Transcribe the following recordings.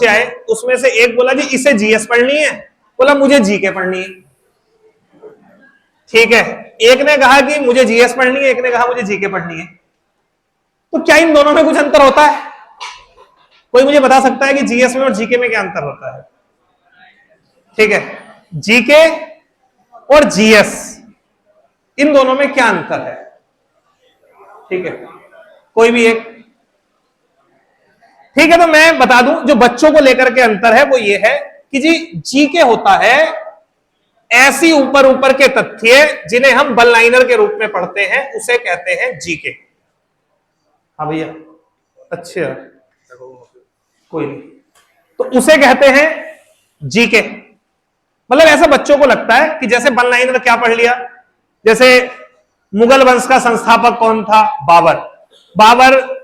आए, उसमें से एक बोला जी इसे जीएस पढ़नी है, बोला मुझे जीके पढ़नी है। ठीक है, एक ने कहा कि मुझे जीएस पढ़नी है, एक ने कहा मुझे जीके पढ़नी है। तो क्या इन दोनों में कुछ अंतर होता है? कोई मुझे बता सकता है कि जीएस में और जीके में क्या अंतर होता है? ठीक है, जीके और जीएस, इन दोनों में क्या अंतर है? ठीक है, कोई भी एक। ठीक है, तो मैं बता दूं, जो बच्चों को लेकर के अंतर है वो ये है कि जी जीके होता है ऐसी ऊपर ऊपर के तथ्य जिन्हें हम वन लाइनर के रूप में पढ़ते हैं, उसे कहते हैं जीके। हाँ भैया, अच्छा कोई नहीं, तो उसे कहते हैं जीके। मतलब ऐसा बच्चों को लगता है कि जैसे वन लाइनर क्या पढ़ लिया, जैसे मुगल वंश का संस्थापक कौन था? बाबर। बाबर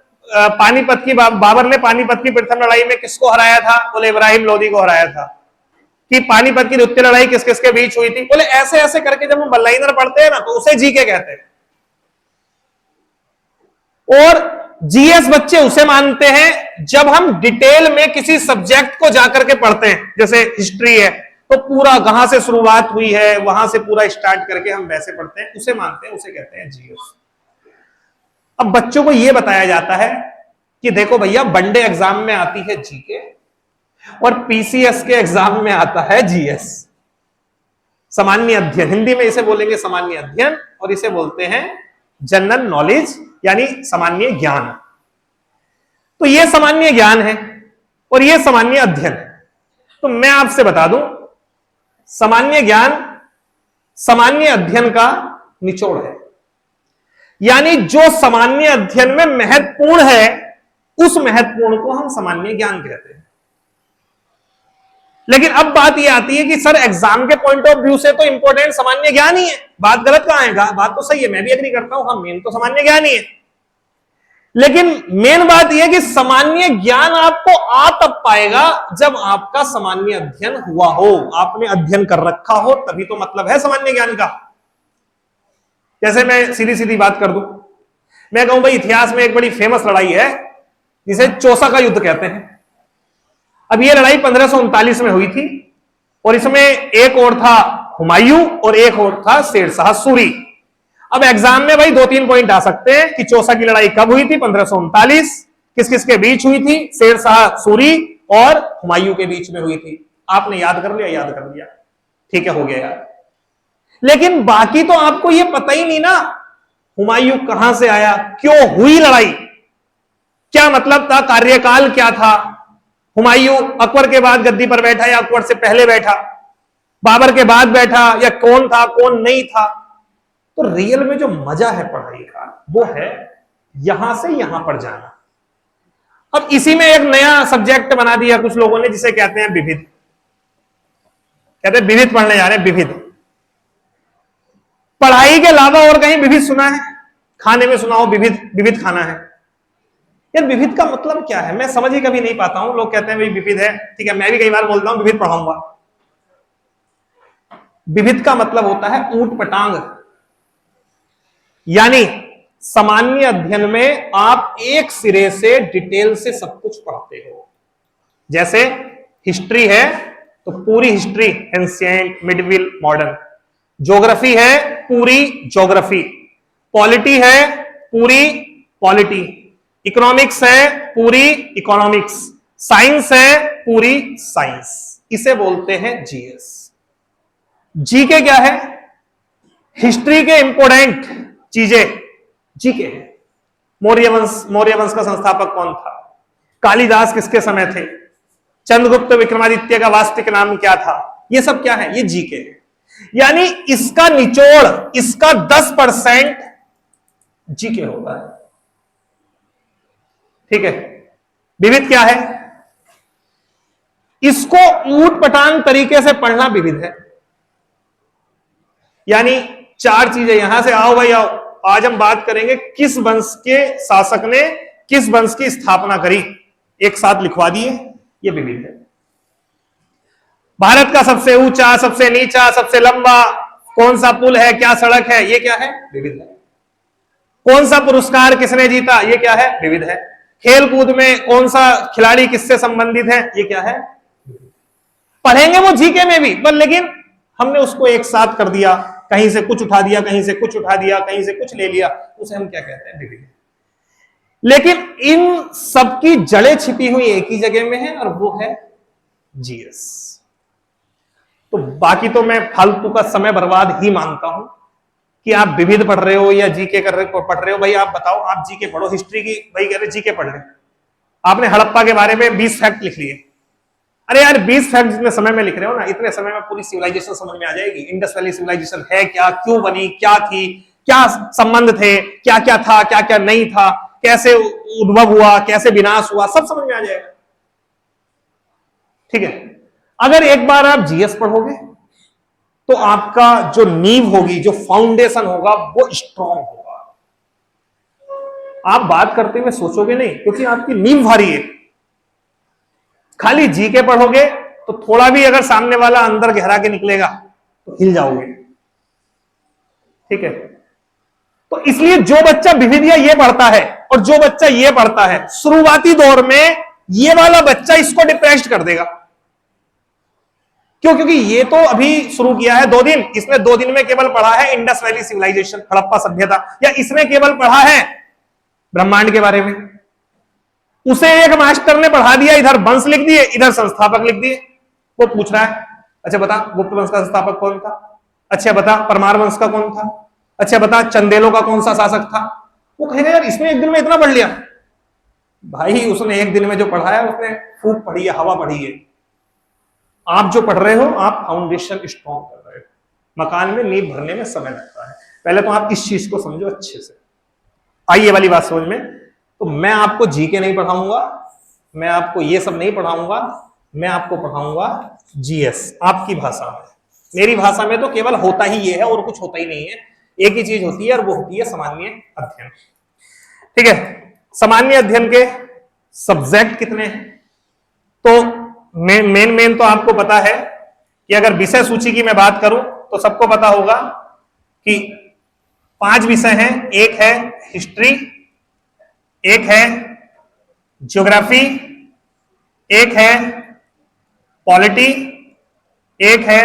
ने पानीपत की प्रथम लड़ाई में किसको हराया था? बोले इब्राहिम लोदी को हराया था। कि पानीपत की द्वितीय लड़ाई किस किस के बीच हुई थी? बोले ऐसे ऐसे करके जब हम वन लाइनर पढ़ते हैं ना, तो उसे जीके कहते हैं। और जीएस बच्चे उसे मानते हैं जब हम डिटेल में किसी सब्जेक्ट को जाकर के पढ़ते हैं, जैसे हिस्ट्री है तो पूरा कहां से शुरुआत हुई है वहां से पूरा स्टार्ट करके हम वैसे पढ़ते हैं, उसे मानते हैं, उसे कहते हैं जीएस। अब बच्चों को यह बताया जाता है कि देखो भैया, वनडे एग्जाम में आती है जीके और पीसीएस के एग्जाम में आता है जीएस, सामान्य अध्ययन। हिंदी में इसे बोलेंगे सामान्य अध्ययन और इसे बोलते हैं जनरल नॉलेज, यानी सामान्य ज्ञान। तो यह सामान्य ज्ञान है और यह सामान्य अध्ययन है। तो मैं आपसे बता दूं, सामान्य ज्ञान सामान्य अध्ययन का निचोड़ है, यानी जो सामान्य अध्ययन में महत्वपूर्ण है उस महत्वपूर्ण को हम सामान्य ज्ञान कहते हैं। लेकिन अब बात यह आती है कि सर एग्जाम के पॉइंट ऑफ व्यू से तो इंपॉर्टेंट सामान्य ज्ञान ही है, बात गलत कहां है? बात तो सही है, मैं भी एग्री करता हूं, हाँ मेन तो सामान्य ज्ञान ही है। लेकिन मेन बात यह कि सामान्य ज्ञान आपको आ तब पाएगा जब आपका सामान्य अध्ययन हुआ हो, आपने अध्ययन कर रखा हो, तभी तो मतलब है सामान्य ज्ञान का। जैसे मैं सीधी सीधी बात कर दूं, मैं कहूं भाई इतिहास में एक बड़ी फेमस लड़ाई है जिसे चौसा का युद्ध कहते हैं। अब यह लड़ाई 1539 में हुई थी और इसमें एक और था हुमायूं और एक और था शेरशाह सूरी। अब एग्जाम में भाई 2-3 पॉइंट आ सकते हैं कि चौसा की लड़ाई कब हुई थी? 1539। किस किस के बीच हुई थी? शेरशाह सूरी और हुमायूं के बीच में हुई थी। आपने याद कर लिया? याद कर लिया, ठीक है, हो गया यार। लेकिन बाकी तो आपको यह पता ही नहीं ना, हुमायूं कहां से आया, क्यों हुई लड़ाई, क्या मतलब था, कार्यकाल क्या था, हुमायूं अकबर के बाद गद्दी पर बैठा या अकबर से पहले बैठा, बाबर के बाद बैठा, या कौन था कौन नहीं था। तो रियल में जो मजा है पढ़ाई का वो है यहां से यहां पर जाना। अब इसी में एक नया सब्जेक्ट बना दिया कुछ लोगों ने जिसे कहते हैं विविध। कहते हैं विविध पढ़ने जा रहे हैं, विविध। पढ़ाई के अलावा और कहीं विविध सुना है? खाने में सुना हो विविध, विविध खाना है। यार विविध का मतलब क्या है, मैं समझ ही कभी नहीं पाता हूं। लोग कहते हैं भाई विविध है, ठीक है, मैं भी कई बार बोलता हूं विविध पढ़ाऊंगा। विविध का मतलब होता है ऊंट पटांग, यानी सामान्य अध्ययन में आप एक सिरे से डिटेल से सब कुछ पढ़ते हो। जैसे हिस्ट्री है तो पूरी history, ancient, medieval, modern. Geography है पूरी ज्योग्राफी, पॉलिटी है पूरी पॉलिटी, इकोनॉमिक्स है पूरी इकोनॉमिक्स, साइंस है पूरी साइंस। इसे बोलते हैं जीएस। जीके क्या है? हिस्ट्री के इंपोर्टेंट चीजें जीके है। मौर्य वंश का संस्थापक कौन था, कालिदास किसके समय थे, चंद्रगुप्त विक्रमादित्य का वास्तविक नाम क्या था, ये सब क्या है? ये जीके है। यानी इसका निचोड़, इसका 10% जीके होता है, ठीक है। विविध क्या है? इसको ऊट पटांग तरीके से पढ़ना विविध है। यानी 4 चीजें, यहां से आओ भाई आओ, आज हम बात करेंगे किस वंश के शासक ने किस वंश की स्थापना करी, एक साथ लिखवा दिए, ये विविध है। भारत का सबसे ऊंचा, सबसे नीचा, सबसे लंबा कौन सा पुल है, क्या सड़क है, ये क्या है? विविध है। कौन सा पुरस्कार किसने जीता, ये क्या है? विविध है। खेल कूद में कौन सा खिलाड़ी किससे संबंधित है, ये क्या है, पढ़ेंगे वो जीके में भी, पर लेकिन हमने उसको एक साथ कर दिया, कहीं से कुछ उठा दिया, कहीं से कुछ उठा दिया, कहीं से कुछ ले लिया, उसे हम क्या कहते हैं, डिग्री। लेकिन इन सबकी जड़ें छिपी हुई एक ही जगह में है, और वो है जीएस। तो बाकी तो मैं फालतू का समय बर्बाद ही मानता हूं कि आप विविध पढ़ रहे हो या जीके पढ़ रहे हो। भाई आप बताओ, आप जीके पढ़ो, हिस्ट्री की भाई कह रहे जीके पढ़ रहे, आपने हड़प्पा के बारे में 20 फैक्ट लिख लिए। अरे यार 20 फैक्ट जितने समय में लिख रहे हो ना, इतने समय में पूरी सिविलाइजेशन समझ में आ जाएगी। इंडस वैली सिविलाइजेशन है क्या, क्यों बनी, क्या थी, क्या संबंध थे, क्या क्या था, क्या क्या नहीं था, कैसे उद्भव हुआ, कैसे विनाश हुआ, सब समझ में आ जाएगा। ठीक है, अगर एक बार आप जीएस पढ़ोगे तो आपका जो नींव होगी, जो फाउंडेशन होगा, वो स्ट्रांग होगा। आप बात करते हुए सोचोगे नहीं, क्योंकि आपकी नींव भारी है। खाली जीके पढ़ोगे तो थोड़ा भी अगर सामने वाला अंदर गहरा के निकलेगा तो हिल जाओगे। ठीक है, तो इसलिए जो बच्चा विविधिया ये पढ़ता है और जो बच्चा ये पढ़ता है, शुरुआती दौर में ये वाला बच्चा इसको डिप्रेस्ड कर देगा। क्यों? क्योंकि ये तो अभी शुरू किया है 2 दिन, इसने 2 दिन में केवल पढ़ा है इंडस वैली सिविलाइजेशन, हड़प्पा सभ्यता, या इसने केवल पढ़ा है ब्रह्मांड के बारे में। उसे एक मास्टर ने पढ़ा दिया, इधर वंश लिख दिए, इधर संस्थापक लिख दिए। वो पूछ रहा है, अच्छा बता गुप्त वंश का संस्थापक कौन था, अच्छा बता परमार वंश का कौन था, अच्छा बता चंदेलों का कौन सा शासक था। वो कहेगा यार इसने एक दिन में इतना पढ़ लिया। भाई उसने एक दिन में जो पढ़ा है उसने फूक पढ़ी है, हवा पढ़ी है। आप जो पढ़ रहे हो, आप फाउंडेशन स्ट्रॉन्ग कर रहे हो। मकान में नींव भरने में समय लगता है। पहले तो आप इस चीज को समझो अच्छे से। आइए वाली बात समझ में। तो मैं आपको जीके नहीं पढ़ाऊंगा, मैं आपको ये सब नहीं पढ़ाऊंगा, मैं आपको पढ़ाऊंगा जीएस आपकी भाषा में। मेरी भाषा में तो केवल होता ही ये है और कुछ होता ही नहीं है। एक ही चीज होती है और वो होती है सामान्य अध्ययन। ठीक है, सामान्य अध्ययन के सब्जेक्ट कितने हैं? तो मेन तो आपको पता है कि अगर विषय सूची की मैं बात करूं तो सबको पता होगा कि 5 विषय हैं। एक है हिस्ट्री, एक है ज्योग्राफी, एक है पॉलिटी, एक है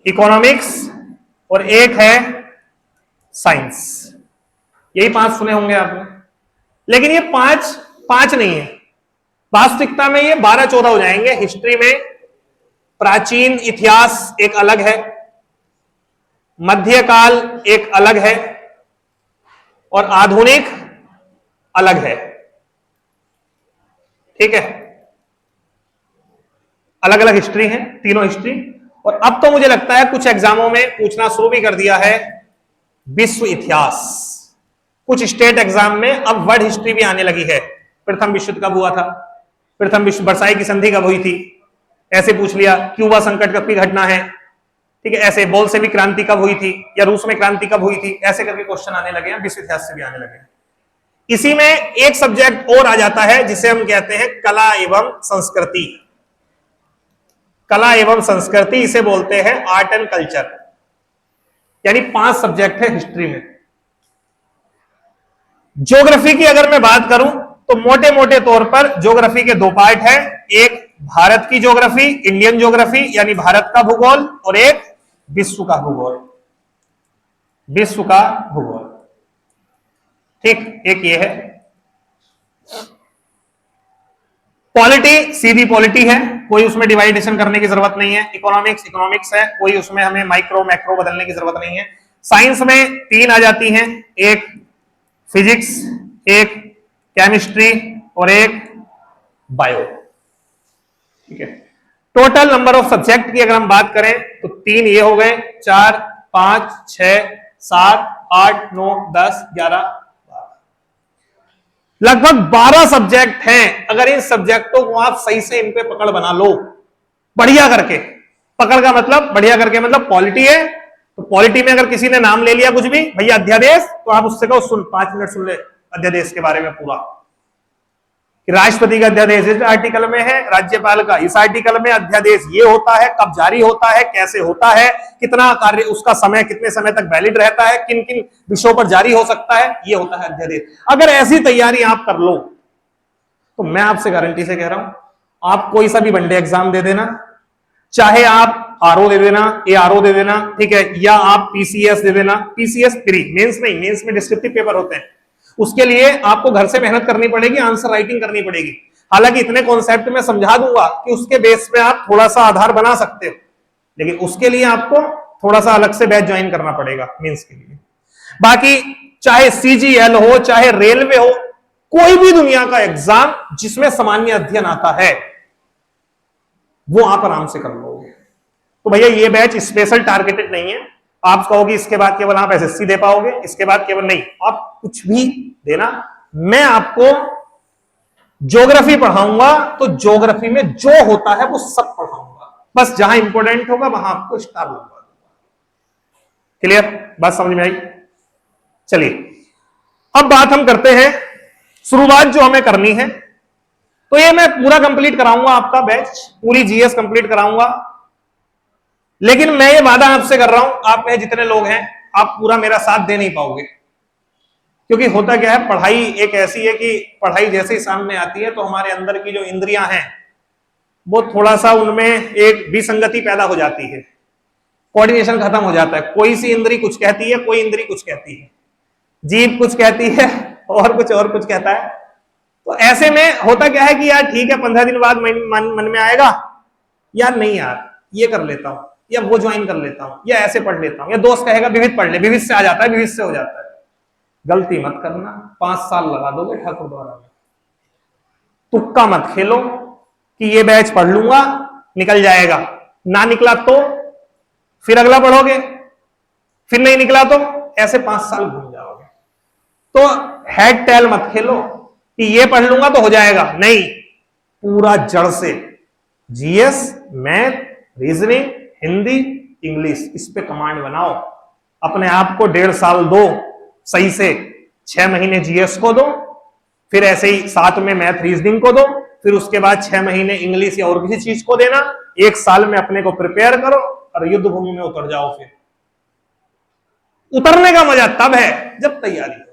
इकोनॉमिक्स और एक है साइंस। यही 5 सुने होंगे आपने। लेकिन ये 5 नहीं है, वास्तविकता में ये 12-14 हो जाएंगे। हिस्ट्री में प्राचीन इतिहास एक अलग है, मध्यकाल एक अलग है और आधुनिक अलग है। ठीक है, अलग अलग हिस्ट्री है, तीनों हिस्ट्री। और अब तो मुझे लगता है कुछ एग्जामों में पूछना शुरू भी कर दिया है विश्व इतिहास। कुछ स्टेट एग्जाम में अब वर्ल्ड हिस्ट्री भी आने लगी है। प्रथम विश्व युद्ध कब हुआ था, प्रथम विश्व वर्साई की संधि कब हुई थी, ऐसे पूछ लिया। क्यूबा संकट कब की घटना है, ठीक है, ऐसे बोल्शेविक क्रांति कब हुई थी या रूस में क्रांति कब हुई थी, ऐसे करके क्वेश्चन आने लगे हैं, विश्व इतिहास से भी आने लगे हैं। इसी में एक सब्जेक्ट और आ जाता है जिसे हम कहते हैं कला एवं संस्कृति। कला एवं संस्कृति इसे बोलते हैं आर्ट एंड कल्चर। यानी 5 सब्जेक्ट है हिस्ट्री में। ज्योग्राफी की अगर मैं बात करूं तो मोटे मोटे तौर पर ज्योग्राफी के 2 पार्ट है। एक भारत की ज्योग्राफी, इंडियन ज्योग्राफी यानी भारत का भूगोल, और एक विश्व का भूगोल, विश्व का भूगोल। ठीक, एक ये है। पॉलिटी सीधी पॉलिटी है, कोई उसमें डिवाइडेशन करने की जरूरत नहीं है। इकोनॉमिक्स इकोनॉमिक्स है, कोई उसमें हमें माइक्रो मैक्रो बदलने की जरूरत नहीं है। साइंस में 3 आ जाती हैं, एक फिजिक्स, एक केमिस्ट्री और एक बायो। ठीक है, टोटल नंबर ऑफ सब्जेक्ट की अगर हम बात करें तो 3 ये हो गए, 4, 5, 6, 7, 8, 9, 10, 11, 12, लगभग 12 सब्जेक्ट हैं। अगर इन सब्जेक्टों को आप सही से इन पे पकड़ बना लो, बढ़िया करके, पकड़ का मतलब बढ़िया करके मतलब पॉलिटी है तो पॉलिटी में अगर किसी ने नाम ले लिया कुछ भी, भैया अध्यादेश, तो आप उससे कहो सुन 5 मिनट सुन ले अध्यादेश के बारे में पूरा। राष्ट्रपति का अध्यादेश इस आर्टिकल में है, राज्यपाल का इस आर्टिकल में अध्यादेश ये होता है, कब जारी होता है, कैसे होता है, कितना कार्य, उसका समय कितने समय तक वैलिड रहता है, किन किन विषयों पर जारी हो सकता है, ये होता है अध्यादेश। अगर ऐसी तैयारी आप कर लो तो मैं आपसे गारंटी से कह रहा हूं, आप कोई सा भी वनडे एग्जाम दे देना, चाहे आप आरओ दे देना, एआरओ दे देना, ठीक है, या आप पीसीएस दे देना, पीसीएस प्री, मेंस नहीं, मेंस में डिस्क्रिप्टिव पेपर होते हैं, उसके लिए आपको घर से मेहनत करनी पड़ेगी, आंसर राइटिंग करनी पड़ेगी। हालांकि इतने कॉन्सेप्ट में समझा दूंगा कि उसके बेस पे आप थोड़ा सा आधार बना सकते हो, लेकिन उसके लिए आपको थोड़ा सा अलग से बैच ज्वाइन करना पड़ेगा मेंस के लिए। बाकी चाहे सीजीएल हो, चाहे रेलवे हो, कोई भी दुनिया का एग्जाम जिसमें सामान्य अध्ययन आता है वो आप आराम से कर लोगे। तो भैया ये बैच स्पेशल टारगेटेड नहीं है, आप कहोगे इसके बाद केवल आप एसएससी दे पाओगे, इसके बाद केवल नहीं, आप कुछ भी देना। मैं आपको ज्योग्राफी पढ़ाऊंगा तो ज्योग्राफी में जो होता है वो सब पढ़ाऊंगा, बस जहां इंपॉर्टेंट होगा वहां आपको स्टार लगवा दूंगा। क्लियर, बात समझ में आई? चलिए अब बात हम करते हैं शुरुआत जो हमें करनी है। तो ये मैं पूरा कंप्लीट कराऊंगा आपका बैच, पूरी जीएस कंप्लीट कराऊंगा, लेकिन मैं ये वादा आपसे कर रहा हूं, आप में जितने लोग हैं आप पूरा मेरा साथ दे नहीं पाओगे, क्योंकि होता क्या है, पढ़ाई एक ऐसी है कि पढ़ाई जैसे ही सामने आती है तो हमारे अंदर की जो इंद्रियां हैं वो थोड़ा सा उनमें एक विसंगति पैदा हो जाती है, कोऑर्डिनेशन खत्म हो जाता है, कोई सी इंद्री कुछ कहती है, कोई इंद्री कुछ कहती है, जीभ कुछ कहती है और कुछ कहता है। तो ऐसे में होता क्या है कि यार ठीक है 15 दिन बाद मन में आएगा यार नहीं यार ये कर लेता हूं, या वो ज्वाइन कर लेता हूं, या ऐसे पढ़ लेता हूं, या दोस्त कहेगा विविध पढ़ ले, विविध से आ जाता है, विविध से हो जाता है। गलती मत करना, 5 साल लगा दोगे ठाकुर द्वारा में। तुक्का मत खेलो कि ये बैच पढ़ लूंगा निकल जाएगा, ना निकला तो फिर अगला पढ़ोगे, फिर नहीं निकला तो ऐसे 5 साल घूम जाओगे। तो हेड टेल मत खेलो कि ये पढ़ लूंगा तो हो जाएगा, नहीं, पूरा जड़ से GS, math, reasoning, Hindi, English, इस पे कमांड बनाओ। अपने आप को 1.5 साल दो सही से, 6 महीने जीएस को दो, फिर ऐसे ही साथ में मैथ रीजनिंग को दो, फिर उसके बाद 6 महीने इंग्लिश या और किसी चीज को देना, 1 साल में अपने को प्रिपेयर करो और युद्ध भूमि में उतर जाओ। फिर उतरने का मजा तब है जब तैयारी हो,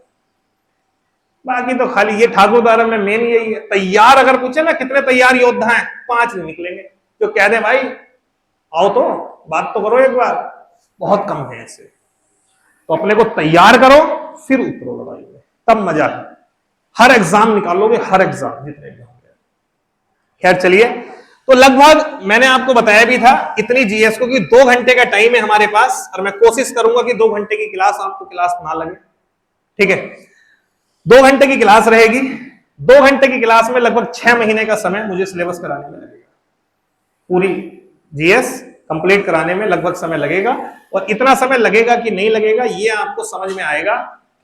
बाकी तो खाली ये ठाकुर द्वारा में मेन यही है। तैयार अगर पूछे ना कितने तैयार योद्धा हैं, 5 नहीं निकलेंगे जो कह दे भाई आओ तो बात तो करो एक बार, बहुत कम है ऐसे। तो अपने को तैयार करो फिर उतरो लड़ाई में, तब मजा है। हर एग्जाम निकालोगे, हर एग्जाम जितने भी होंगे। खैर चलिए, तो लगभग मैंने आपको बताया भी था इतनी जीएस को कि 2 घंटे का टाइम है हमारे पास, और मैं कोशिश करूंगा कि 2 घंटे की क्लास आपको क्लास ना लगे, ठीक है। 2 घंटे की क्लास रहेगी, 2 घंटे की क्लास में लगभग 6 महीने का समय मुझे सिलेबस कराने में लगेगा, पूरी जीएस कंप्लीट कराने में लगभग समय लगेगा। और इतना समय लगेगा कि नहीं लगेगा ये आपको समझ में आएगा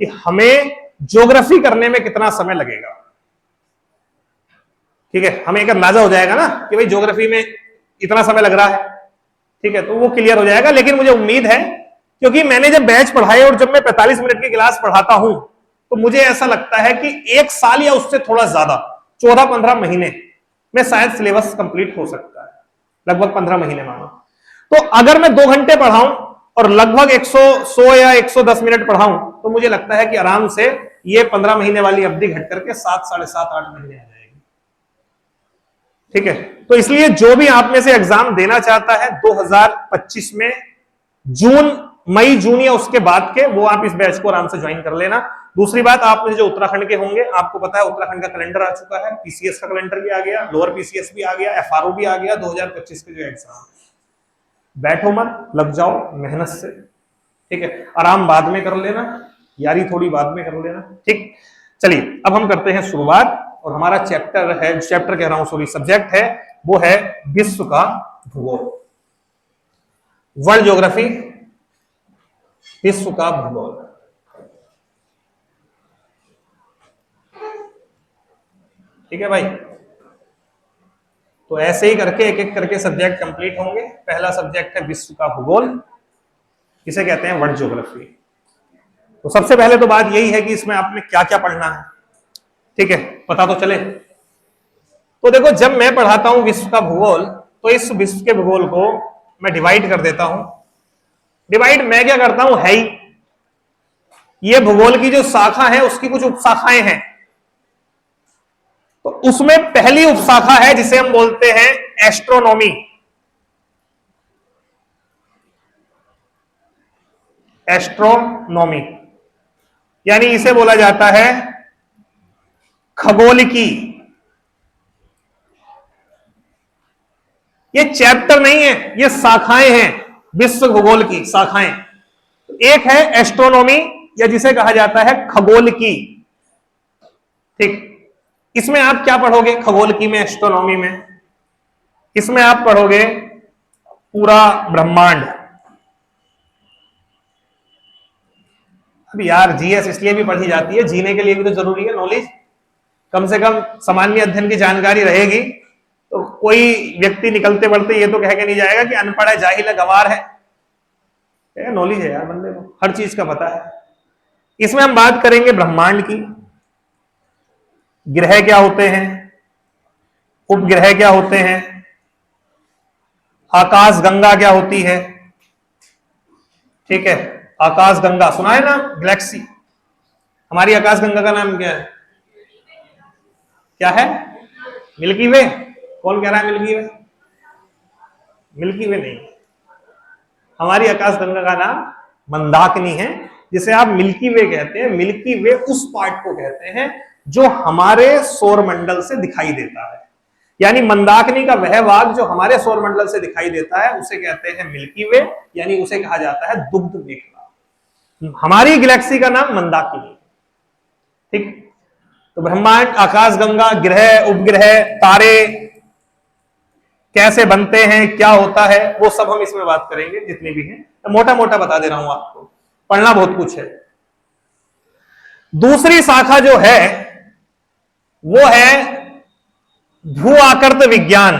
कि हमें ज्योग्राफी करने में कितना समय लगेगा, ठीक है। हमें एक अंदाजा हो जाएगा ना कि भाई ज्योग्राफी में इतना समय लग रहा है, ठीक है, तो वो क्लियर हो जाएगा। लेकिन मुझे उम्मीद है, क्योंकि मैंने जब बैच पढ़ाए और जब मैं 45 मिनट की क्लास पढ़ाता हूं तो मुझे ऐसा लगता है कि 1 साल या उससे थोड़ा ज्यादा 14-15 महीने में शायद सिलेबस कंप्लीट हो सकता है, लगभग 15 महीने मानो। तो अगर मैं 2 घंटे पढ़ाऊं और लगभग 100 या 110 मिनट पढ़ाऊं तो मुझे लगता है कि आराम से ये 15 महीने वाली अवधि घट करके 7, 7.5, 8 महीने आ जाएगी, ठीक है। तो इसलिए जो भी आप में से एग्जाम देना चाहता है 2025 में मई जून या उसके बाद के, वो आप इस बैच को आराम से ज्वाइन कर लेना। दूसरी बात, आप में जो उत्तराखंड के होंगे, आपको पता है उत्तराखंड का कैलेंडर आ चुका है, पीसीएस का कैलेंडर भी आ गया, लोअर पीसीएस भी आ गया, एफआरओ भी आ गया, 2025 के जो एग्जाम। बैठो मत, लग जाओ मेहनत से, ठीक है। आराम बाद में कर लेना, यारी थोड़ी बाद में कर लेना, ठीक। चलिए अब हम करते हैं शुरुआत, और हमारा चैप्टर कह रहा हूं सॉरी, सब्जेक्ट है वो है विश्व का भूगोल, वर्ल्ड ज्योग्राफी, विश्व का भूगोल। ठीक है भाई, तो ऐसे ही करके एक एक करके सब्जेक्ट कंप्लीट होंगे। पहला सब्जेक्ट है विश्व का भूगोल, इसे कहते हैं वर्ल्ड ज्योग्राफी। तो सबसे पहले तो बात यही है कि इसमें आपने क्या क्या पढ़ना है, ठीक है, पता तो चले। तो देखो, जब मैं पढ़ाता हूं विश्व का भूगोल तो इस विश्व के भूगोल को मैं डिवाइड कर देता हूं। डिवाइड मैं क्या करता हूं, है ही ये भूगोल की जो शाखा है उसकी कुछ उपशाखाएं हैं। तो उसमें पहली उपशाखा है जिसे हम बोलते हैं एस्ट्रोनॉमी। एस्ट्रोनॉमी यानी इसे बोला जाता है खगोलिकी। ये चैप्टर नहीं है, ये शाखाएं हैं, विश्व भूगोल की शाखाएं। एक है एस्ट्रोनॉमी या जिसे कहा जाता है खगोलिकी। ठीक, इसमें आप क्या पढ़ोगे खगोलिकी में, एस्ट्रोनॉमी में? इसमें आप पढ़ोगे पूरा ब्रह्मांड। अब यार जीएस इसलिए भी पढ़ी जाती है, जीने के लिए भी तो जरूरी है नॉलेज, कम से कम सामान्य अध्ययन की जानकारी रहेगी तो कोई व्यक्ति निकलते बढ़ते ये तो कह के नहीं जाएगा कि अनपढ़ है, जाहिल है, गंवार है। नॉलेज है यार बंदे को, हर चीज का पता है। इसमें हम बात करेंगे ब्रह्मांड की, ग्रह क्या होते हैं, उपग्रह क्या होते हैं, आकाश गंगा क्या होती है। ठीक है, आकाश गंगा सुना है ना, गैलेक्सी। हमारी आकाश गंगा का नाम क्या है? क्या है? मिल्की वे। कौन कह रहा है मिल्की वे? मिल्की वे नहीं, हमारी आकाश गंगा का नाम मंदाकिनी है, जिसे आप मिल्की वे कहते हैं। मिल्की वे उस पार्ट को कहते हैं जो हमारे सौर मंडल से दिखाई देता है, यानी मंदाकिनी का वह भाग जो हमारे सौर मंडल से दिखाई देता है उसे कहते हैं मिल्की वे, यानी उसे कहा जाता है दुग्ध मेखला। हमारी गैलेक्सी का नाम मंदाकिनी। ठीक, तो ब्रह्मांड, आकाश गंगा, ग्रह, उपग्रह, तारे कैसे बनते हैं, क्या होता है, वो सब हम इसमें बात करेंगे जितने भी हैं। तो मोटा मोटा बता दे रहा हूं आपको, पढ़ना बहुत कुछ है। दूसरी शाखा जो है वो है भू आकृत विज्ञान।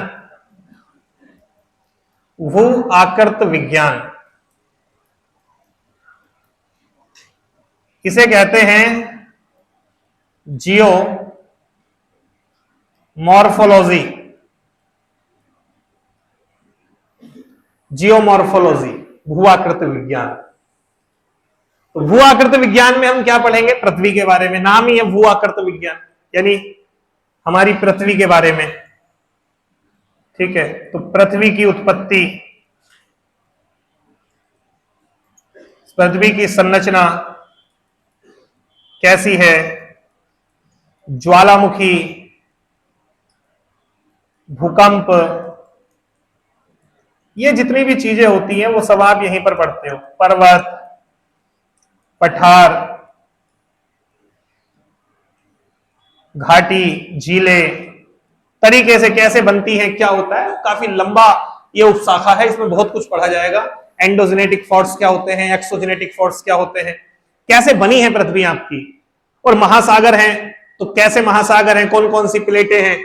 भू आकृत विज्ञान इसे कहते हैं जियो मॉर्फोलॉजी। जियोमॉर्फोलॉजी, भूआकृत विज्ञान। तो भूआकृत विज्ञान में हम क्या पढ़ेंगे? पृथ्वी के बारे में, नाम ही है भूआकृत विज्ञान, यानी हमारी पृथ्वी के बारे में। ठीक है, तो पृथ्वी की उत्पत्ति, पृथ्वी की संरचना कैसी है, ज्वालामुखी, भूकंप, ये जितनी भी चीजें होती हैं वो सब आप यहीं पर पढ़ते हो। पर्वत, पठार, घाटी, झीलें, तरीके से कैसे बनती हैं, क्या होता है, काफी लंबा ये उपशाखा है, इसमें बहुत कुछ पढ़ा जाएगा। एंडोजेनेटिक फोर्स क्या होते हैं, एक्सोजेनेटिक फोर्स क्या होते हैं, कैसे बनी है पृथ्वी आपकी, और महासागर हैं तो कैसे महासागर हैं, कौन कौन सी प्लेटें हैं।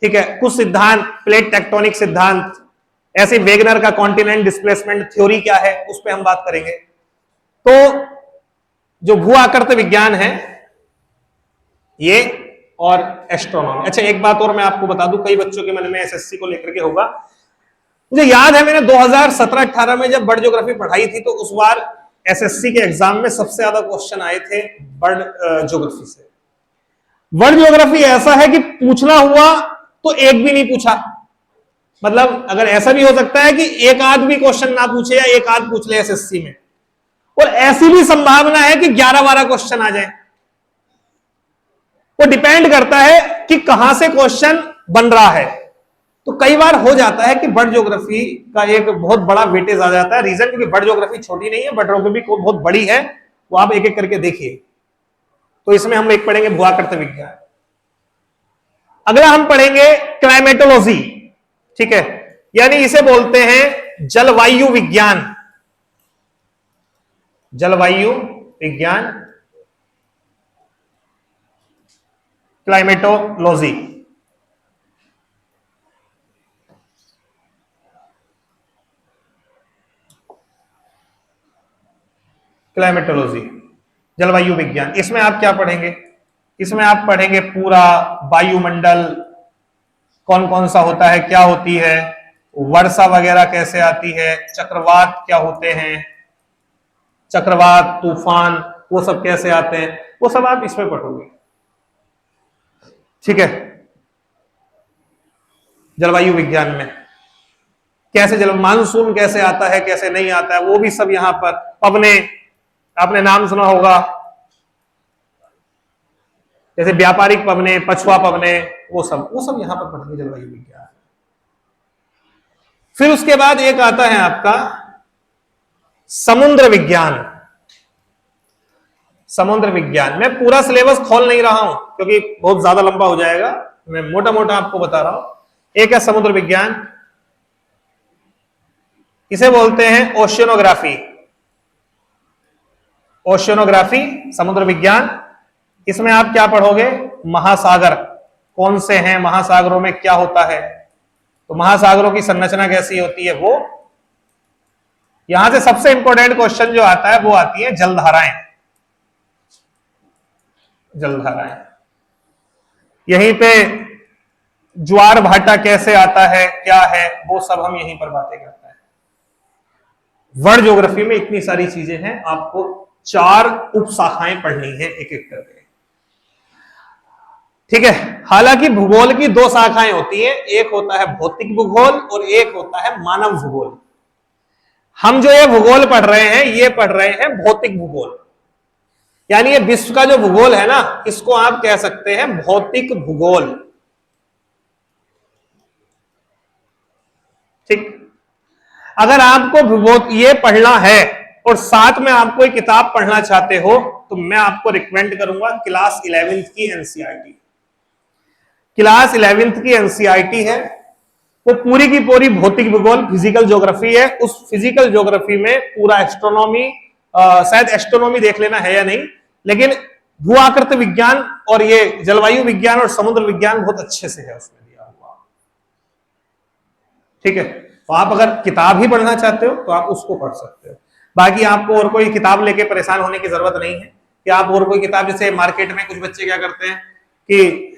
ठीक है, कुछ सिद्धांत, प्लेट टेक्टोनिक सिद्धांत, ऐसे वेगनर का कॉन्टिनेंट डिस्प्लेसमेंट थ्योरी क्या है, उस पर हम बात करेंगे। तो जो भू आकृत विज्ञान है ये, और एस्ट्रोनॉमी। अच्छा, एक बात और मैं आपको बता दूं, कई बच्चों के मन में एसएससी को लेकर के होगा। मुझे याद है मैंने 2017-18 में जब बर्ड ज्योग्राफी पढ़ाई थी तो उस बार एसएससी के एग्जाम में सबसे ज्यादा क्वेश्चन आए थे बर्ड ज्योग्राफी से। बर्ड ज्योग्राफी ऐसा है कि पूछना हुआ तो एक भी नहीं पूछा, मतलब अगर ऐसा भी हो सकता है कि एक आध भी क्वेश्चन ना पूछे या एक आध पूछ ले एसएससी में, और ऐसी भी संभावना है कि 11-12 क्वेश्चन आ जाए। वो डिपेंड करता है कि कहां से क्वेश्चन बन रहा है। तो कई बार हो जाता है कि बर्ड ज्योग्राफी का एक बहुत बड़ा वेटेज आ जाता है। रीजन क्योंकि बर्ड ज्योग्राफी छोटी नहीं है, बर्ड ज्योग्राफी बहुत बड़ी है, वो आप एक एक करके देखिए। तो इसमें हम एक पढ़ेंगे भूआकृत विज्ञान। अगला हम पढ़ेंगे क्लाइमेटोलॉजी। ठीक है, यानी इसे बोलते हैं जलवायु विज्ञान। जलवायु विज्ञान, क्लाइमेटोलॉजी। क्लाइमेटोलॉजी, जलवायु विज्ञान, इसमें आप क्या पढ़ेंगे? इसमें आप पढ़ेंगे पूरा वायुमंडल कौन कौन सा होता है, क्या होती है, वर्षा वगैरह कैसे आती है, चक्रवात क्या होते हैं, चक्रवात, तूफान, वो सब कैसे आते हैं, वो सब आप इसमें पढ़ोगे। ठीक है, जलवायु विज्ञान में कैसे जल मानसून कैसे आता है कैसे नहीं आता है, वो भी सब यहां पर। पवने, आपने नाम सुना होगा, जैसे व्यापारिक पवने, पछुआ पवने, वो सब यहां पर पढ़ेंगे जलवायु विज्ञान। फिर उसके बाद एक आता है आपका समुद्र विज्ञान। समुद्र विज्ञान मैं पूरा सिलेबस खोल नहीं रहा हूं क्योंकि बहुत ज्यादा लंबा हो जाएगा, मैं मोटा मोटा आपको बता रहा हूं। एक है समुद्र विज्ञान, इसे बोलते हैं ओशियनोग्राफी। ओशियनोग्राफी, समुद्र विज्ञान। इसमें आप क्या पढ़ोगे, महासागर कौन से हैं, महासागरों में क्या होता है, तो महासागरों की संरचना कैसी होती है वो। यहां से सबसे इंपॉर्टेंट क्वेश्चन जो आता है वो आती है जलधाराएं। जलधाराएं, यहीं पे ज्वार भाटा कैसे आता है क्या है, वो सब हम यहीं पर बातें करते हैं। वर्ल्ड ज्योग्राफी में इतनी सारी चीजें हैं, आपको 4 उप शाखाएं पढ़नी है एक एक करके, ठीक है। हालांकि भूगोल की 2 शाखाएं होती हैं, एक होता है भौतिक भूगोल और एक होता है मानव भूगोल। हम जो ये भूगोल पढ़ रहे हैं ये पढ़ रहे हैं भौतिक भूगोल, यानी ये विश्व का जो भूगोल है ना, इसको आप कह सकते हैं भौतिक भूगोल, ठीक। अगर आपको भूगोल ये पढ़ना है और साथ में आपको एक किताब पढ़ना चाहते हो तो मैं आपको रिकमेंड करूंगा क्लास 11th की एनसीईआरटी। क्लास 11th की एनसीईआरटी है, वो पूरी की पूरी भौतिक भूगोल फिजिकल ज्योग्राफी है। उस फिजिकल ज्योग्राफी में पूरा एस्ट्रोनॉमी, शायद एस्ट्रोनॉमी देख लेना है या नहीं, लेकिन भू आकृति विज्ञान और ये जलवायु विज्ञान और समुद्र विज्ञान बहुत अच्छे से है उसमें दिया हुआ, ठीक है। तो आप अगर किताब ही पढ़ना चाहते हो तो आप उसको पढ़ सकते हो। बाकी आपको और कोई किताब लेके परेशान होने की जरूरत नहीं है कि आप और कोई किताब, जैसे मार्केट में कुछ बच्चे क्या करते हैं कि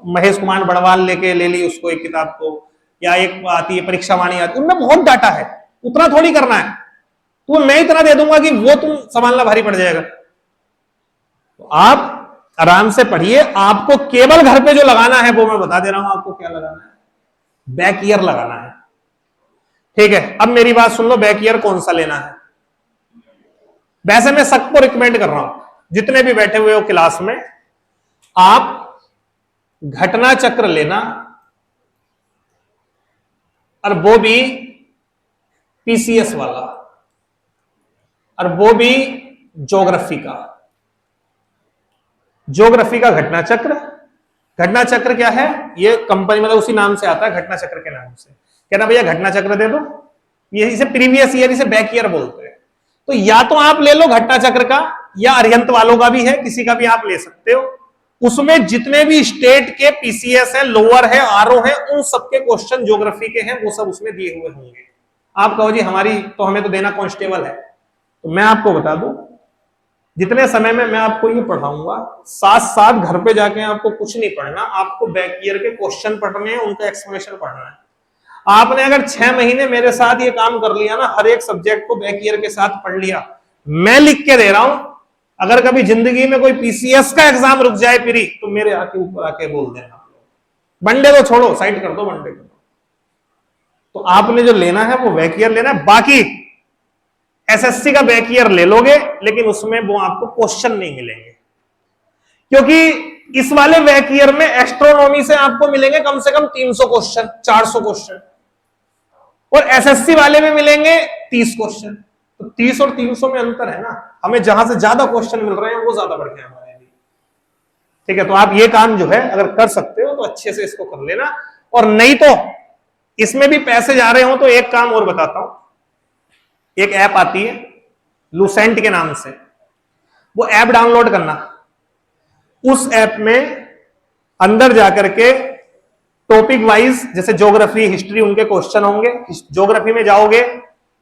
महेश कुमार बड़वाल लेके ले ली उसको एक किताब को, या एक आती है परीक्षा वाणी आती है, उनमें बहुत डाटा है, उतना थोड़ी करना है, तो मैं इतना दे दूंगा कि वो तुम संभालना भारी पड़ जाएगा। तो आप आराम से पढ़िए, आपको केवल घर पे जो लगाना है वो मैं बता दे रहा हूं आपको क्या लगाना है, बैक ईयर लगाना है, ठीक है। अब मेरी बात सुन लो, बैक ईयर कौन सा लेना है। वैसे मैं सबको रिकमेंड कर रहा हूं, जितने भी बैठे हुए हो क्लास में, आप घटना चक्र लेना, और वो भी पीसीएस वाला, और वो भी ज्योग्राफी का। ज्योग्राफी का घटना चक्र। घटना चक्र क्या है, ये कंपनी मतलब उसी नाम से आता है, घटना चक्र के नाम से। कहना भैया घटना चक्र दे दो, ये इसे प्रीवियस ईयर, इसे बैक ईयर बोलते हैं। तो या तो आप ले लो घटना चक्र का, या अरिहंत वालों का भी है, किसी का भी आप ले सकते हो। उसमें जितने भी स्टेट के पीसीएस है, लोअर है, आरओ है, उन सबके क्वेश्चन ज्योग्राफी के हैं, वो सब उसमें दिए हुए होंगे। आप कहो जी हमारी तो, हमें तो देना कांस्टेबल है, तो मैं आपको बता दूं, जितने समय में मैं आपको ये पढ़ाऊंगा, साथ साथ घर पे जाके आपको कुछ नहीं पढ़ना, आपको बैक ईयर के क्वेश्चन पढ़ने हैं, उनका एक्सप्लेनेशन पढ़ना है। आपने अगर 6 महीने मेरे साथ ये काम कर लिया ना, हर एक सब्जेक्ट को बैक ईयर के साथ पढ़ लिया, मैं लिख के दे रहा हूं, अगर कभी जिंदगी में कोई पीसीएस का एग्जाम रुक जाए फिर, तो मेरे आके ऊपर आके बोल देना। वनडे तो छोड़ो, साइड कर दो वनडे को। तो आपने जो लेना है वो बैक ईयर लेना है। बाकी एसएससी का बैक ईयर ले लोगे, लेकिन उसमें वो आपको क्वेश्चन नहीं मिलेंगे, क्योंकि इस वाले बैक ईयर में एस्ट्रोनॉमी से आपको मिलेंगे कम से कम 300 क्वेश्चन, 400 क्वेश्चन, और एसएससी वाले में मिलेंगे 30 क्वेश्चन। तो 30 और 300 में अंतर है ना, हमें जहां से ज्यादा क्वेश्चन मिल रहे हैं वो ज्यादा बढ़िया है हमारे लिए, ठीक है। तो आप ये काम जो है अगर कर सकते हो तो अच्छे से इसको कर लेना, और नहीं तो इसमें भी पैसे जा रहे हो तो एक काम और बताता हूं, एक ऐप आती है लूसेंट के नाम से, वो ऐप डाउनलोड करना। उस ऐप में अंदर जाकर के टॉपिक वाइज, जैसे ज्योग्राफी, हिस्ट्री, उनके क्वेश्चन होंगे। ज्योग्राफी में जाओगे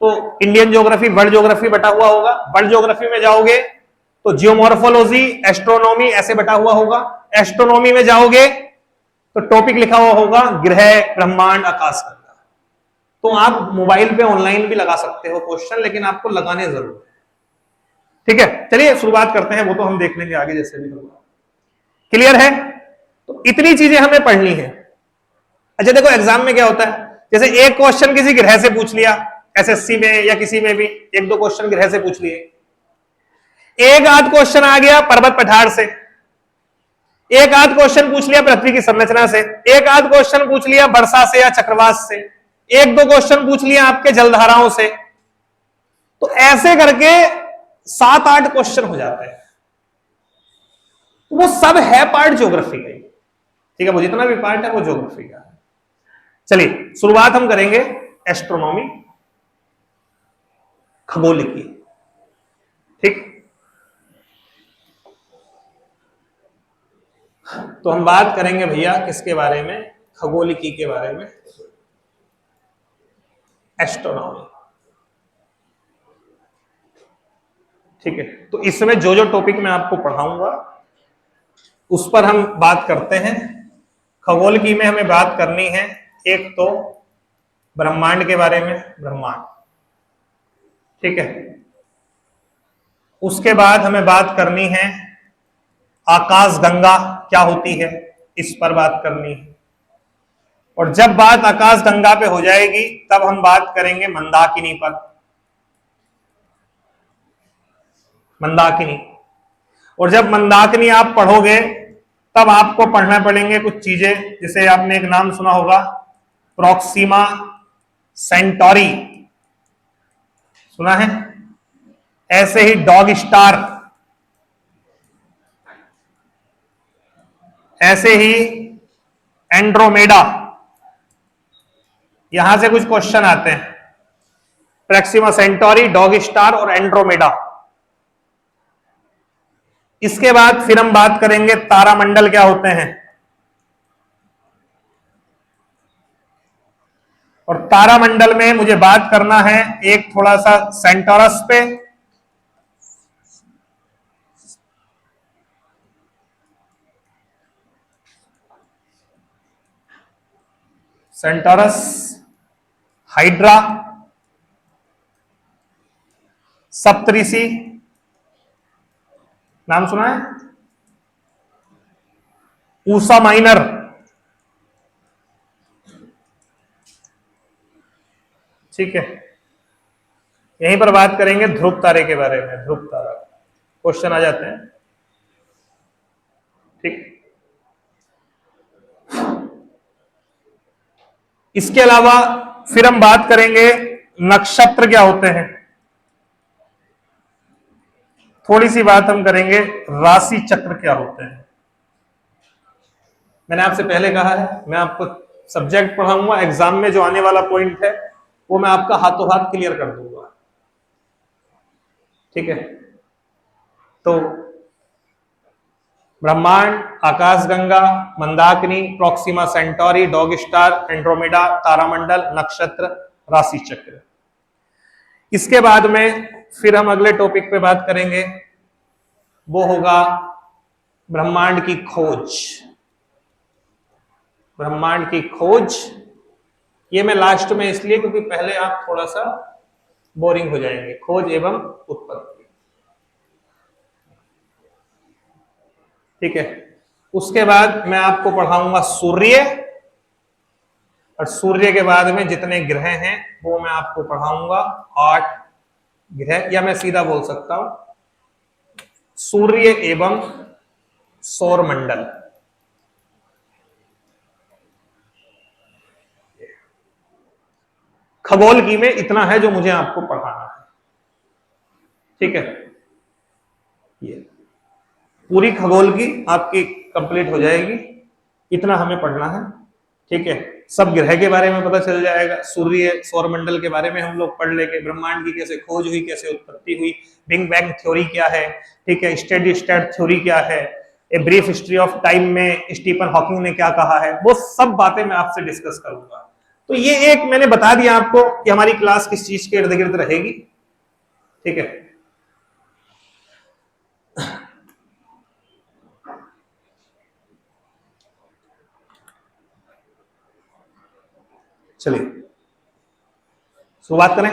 तो इंडियन ज्योग्राफी, वर्ल्ड ज्योग्राफी बटा हुआ होगा। वर्ल्ड ज्योग्राफी में जाओगे तो जियोमॉर्फोलॉजी, एस्ट्रोनॉमी ऐसे बटा हुआ होगा। एस्ट्रोनॉमी में जाओगे तो टॉपिक लिखा हुआ होगा ग्रह, ब्रह्मांड, आकाश गंगा। तो आप मोबाइल पे ऑनलाइन भी लगा सकते हो क्वेश्चन, लेकिन आपको लगाने जरूर है, ठीक है। चलिए शुरुआत करते हैं, वो तो हम देख लेंगे आगे जैसे भी होगा। क्लियर है? तो इतनी चीजें हमें पढ़नी है। अच्छा देखो एग्जाम में क्या होता है, जैसे एक क्वेश्चन किसी ग्रह से पूछ लिया, एसएससी में या किसी में भी एक दो क्वेश्चन ग्रह से पूछ लिए, एक आध क्वेश्चन आ गया पर्वत पठार से, एक आध क्वेश्चन पूछ लिया पृथ्वी की संरचना से, एक आध क्वेश्चन पूछ लिया वर्षा से या चक्रवात से, एक दो क्वेश्चन पूछ लिया आपके जलधाराओं से, तो ऐसे करके 7-8 क्वेश्चन हो जाते हैं। वो सब है पार्ट ज्योग्राफी का, ठीक है, वो जितना भी पार्ट है वो ज्योग्राफी का है। चलिए शुरुआत हम करेंगे एस्ट्रोनॉमी, खगोल की, ठीक। तो हम बात करेंगे भैया किसके बारे में, खगोलिकी के बारे में, एस्ट्रोनॉमी, ठीक है। तो इसमें जो जो टॉपिक मैं आपको पढ़ाऊंगा उस पर हम बात करते हैं। खगोलिकी में हमें बात करनी है एक तो ब्रह्मांड के बारे में, ब्रह्मांड, ठीक है। उसके बाद हमें बात करनी है आकाश गंगा क्या होती है, इस पर बात करनी है। और जब बात आकाश गंगा पे हो जाएगी तब हम बात करेंगे मंदाकिनी पर, मंदाकिनी। और जब मंदाकिनी आप पढ़ोगे तब आपको पढ़ना पड़ेंगे कुछ चीजें, जिसे आपने एक नाम सुना होगा प्रोक्सिमा सेंटोरी, सुना है, ऐसे ही डॉग स्टार, ऐसे ही एंड्रोमेडा, यहां से कुछ क्वेश्चन आते हैं, प्रोक्सिमा सेंटोरी, डॉग स्टार और एंड्रोमेडा। इसके बाद फिर हम बात करेंगे तारामंडल क्या होते हैं, और तारामंडल में मुझे बात करना है एक थोड़ा सा सेंटोरस पे, सेंटोरस, हाइड्रा, सप्तऋषि, नाम सुना है, ऊसा माइनर, ठीक है। यहीं पर बात करेंगे ध्रुव तारे के बारे में, ध्रुव तारा क्वेश्चन आ जाते हैं, ठीक। इसके अलावा फिर हम बात करेंगे नक्षत्र क्या होते हैं, थोड़ी सी बात हम करेंगे राशि चक्र क्या होते हैं। मैंने आपसे पहले कहा है मैं आपको सब्जेक्ट पढ़ाऊंगा, एग्जाम में जो आने वाला पॉइंट है वो मैं आपका हाथों हाथ क्लियर कर दूंगा, ठीक है। तो ब्रह्मांड, आकाशगंगा, Mandakini, Proxima Centauri, dog star, Andromeda, तारामंडल, नक्षत्र, राशि चक्र। इसके बाद में फिर हम अगले टॉपिक पे बात करेंगे, वो होगा ब्रह्मांड की खोज, ब्रह्मांड की खोज। ये मैं लास्ट में इसलिए क्योंकि पहले आप थोड़ा सा बोरिंग हो जाएंगे, खोज एवं उत्पत्ति, ठीक है। उसके बाद मैं आपको पढ़ाऊंगा सूर्य, और सूर्य के बाद में जितने ग्रह हैं वो मैं आपको पढ़ाऊंगा 8 ग्रह, या मैं सीधा बोल सकता हूं सूर्य एवं सौर मंडल। खगोल की में इतना है जो मुझे आपको पढ़ाना है, ठीक है। ये पूरी खगोल की आपकी कंप्लीट हो जाएगी, इतना हमें पढ़ना है, ठीक है। सब ग्रह के बारे में पता चल जाएगा, सूर्य सौर मंडल के बारे में हम लोग पढ़ लेंगे, ब्रह्मांड की कैसे खोज हुई, कैसे उत्पत्ति हुई, बिग बैंग थ्योरी क्या है, ठीक है, स्टेडी स्टेट थ्योरी क्या है, a brief history of time में स्टीफन हॉकिंग ने क्या कहा है, वो सब बातें मैं आपसे डिस्कस करूंगा। तो ये एक मैंने बता दिया आपको कि हमारी क्लास किस चीज के इर्द गिर्द रहेगी, ठीक है। चलिए शुरुआत करें।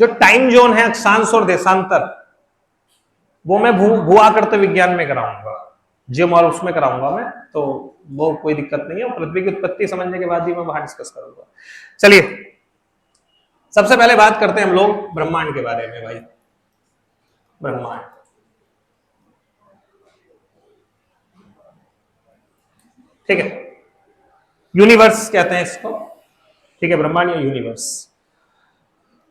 जो टाइम जोन है, अक्षांश और देशांतर, वो मैं भू आकृति विज्ञान में कराऊंगा, जिम और उसमें कराऊंगा मैं, तो वो कोई दिक्कत नहीं है। पृथ्वी की उत्पत्ति समझने के बाद ही मैं वहां डिस्कस करूंगा। चलिए सबसे पहले बात करते हैं हम लोग ब्रह्मांड के बारे में। भाई ब्रह्मांड, ठीक है, यूनिवर्स कहते हैं इसको, ठीक है, ब्रह्मांड या यूनिवर्स।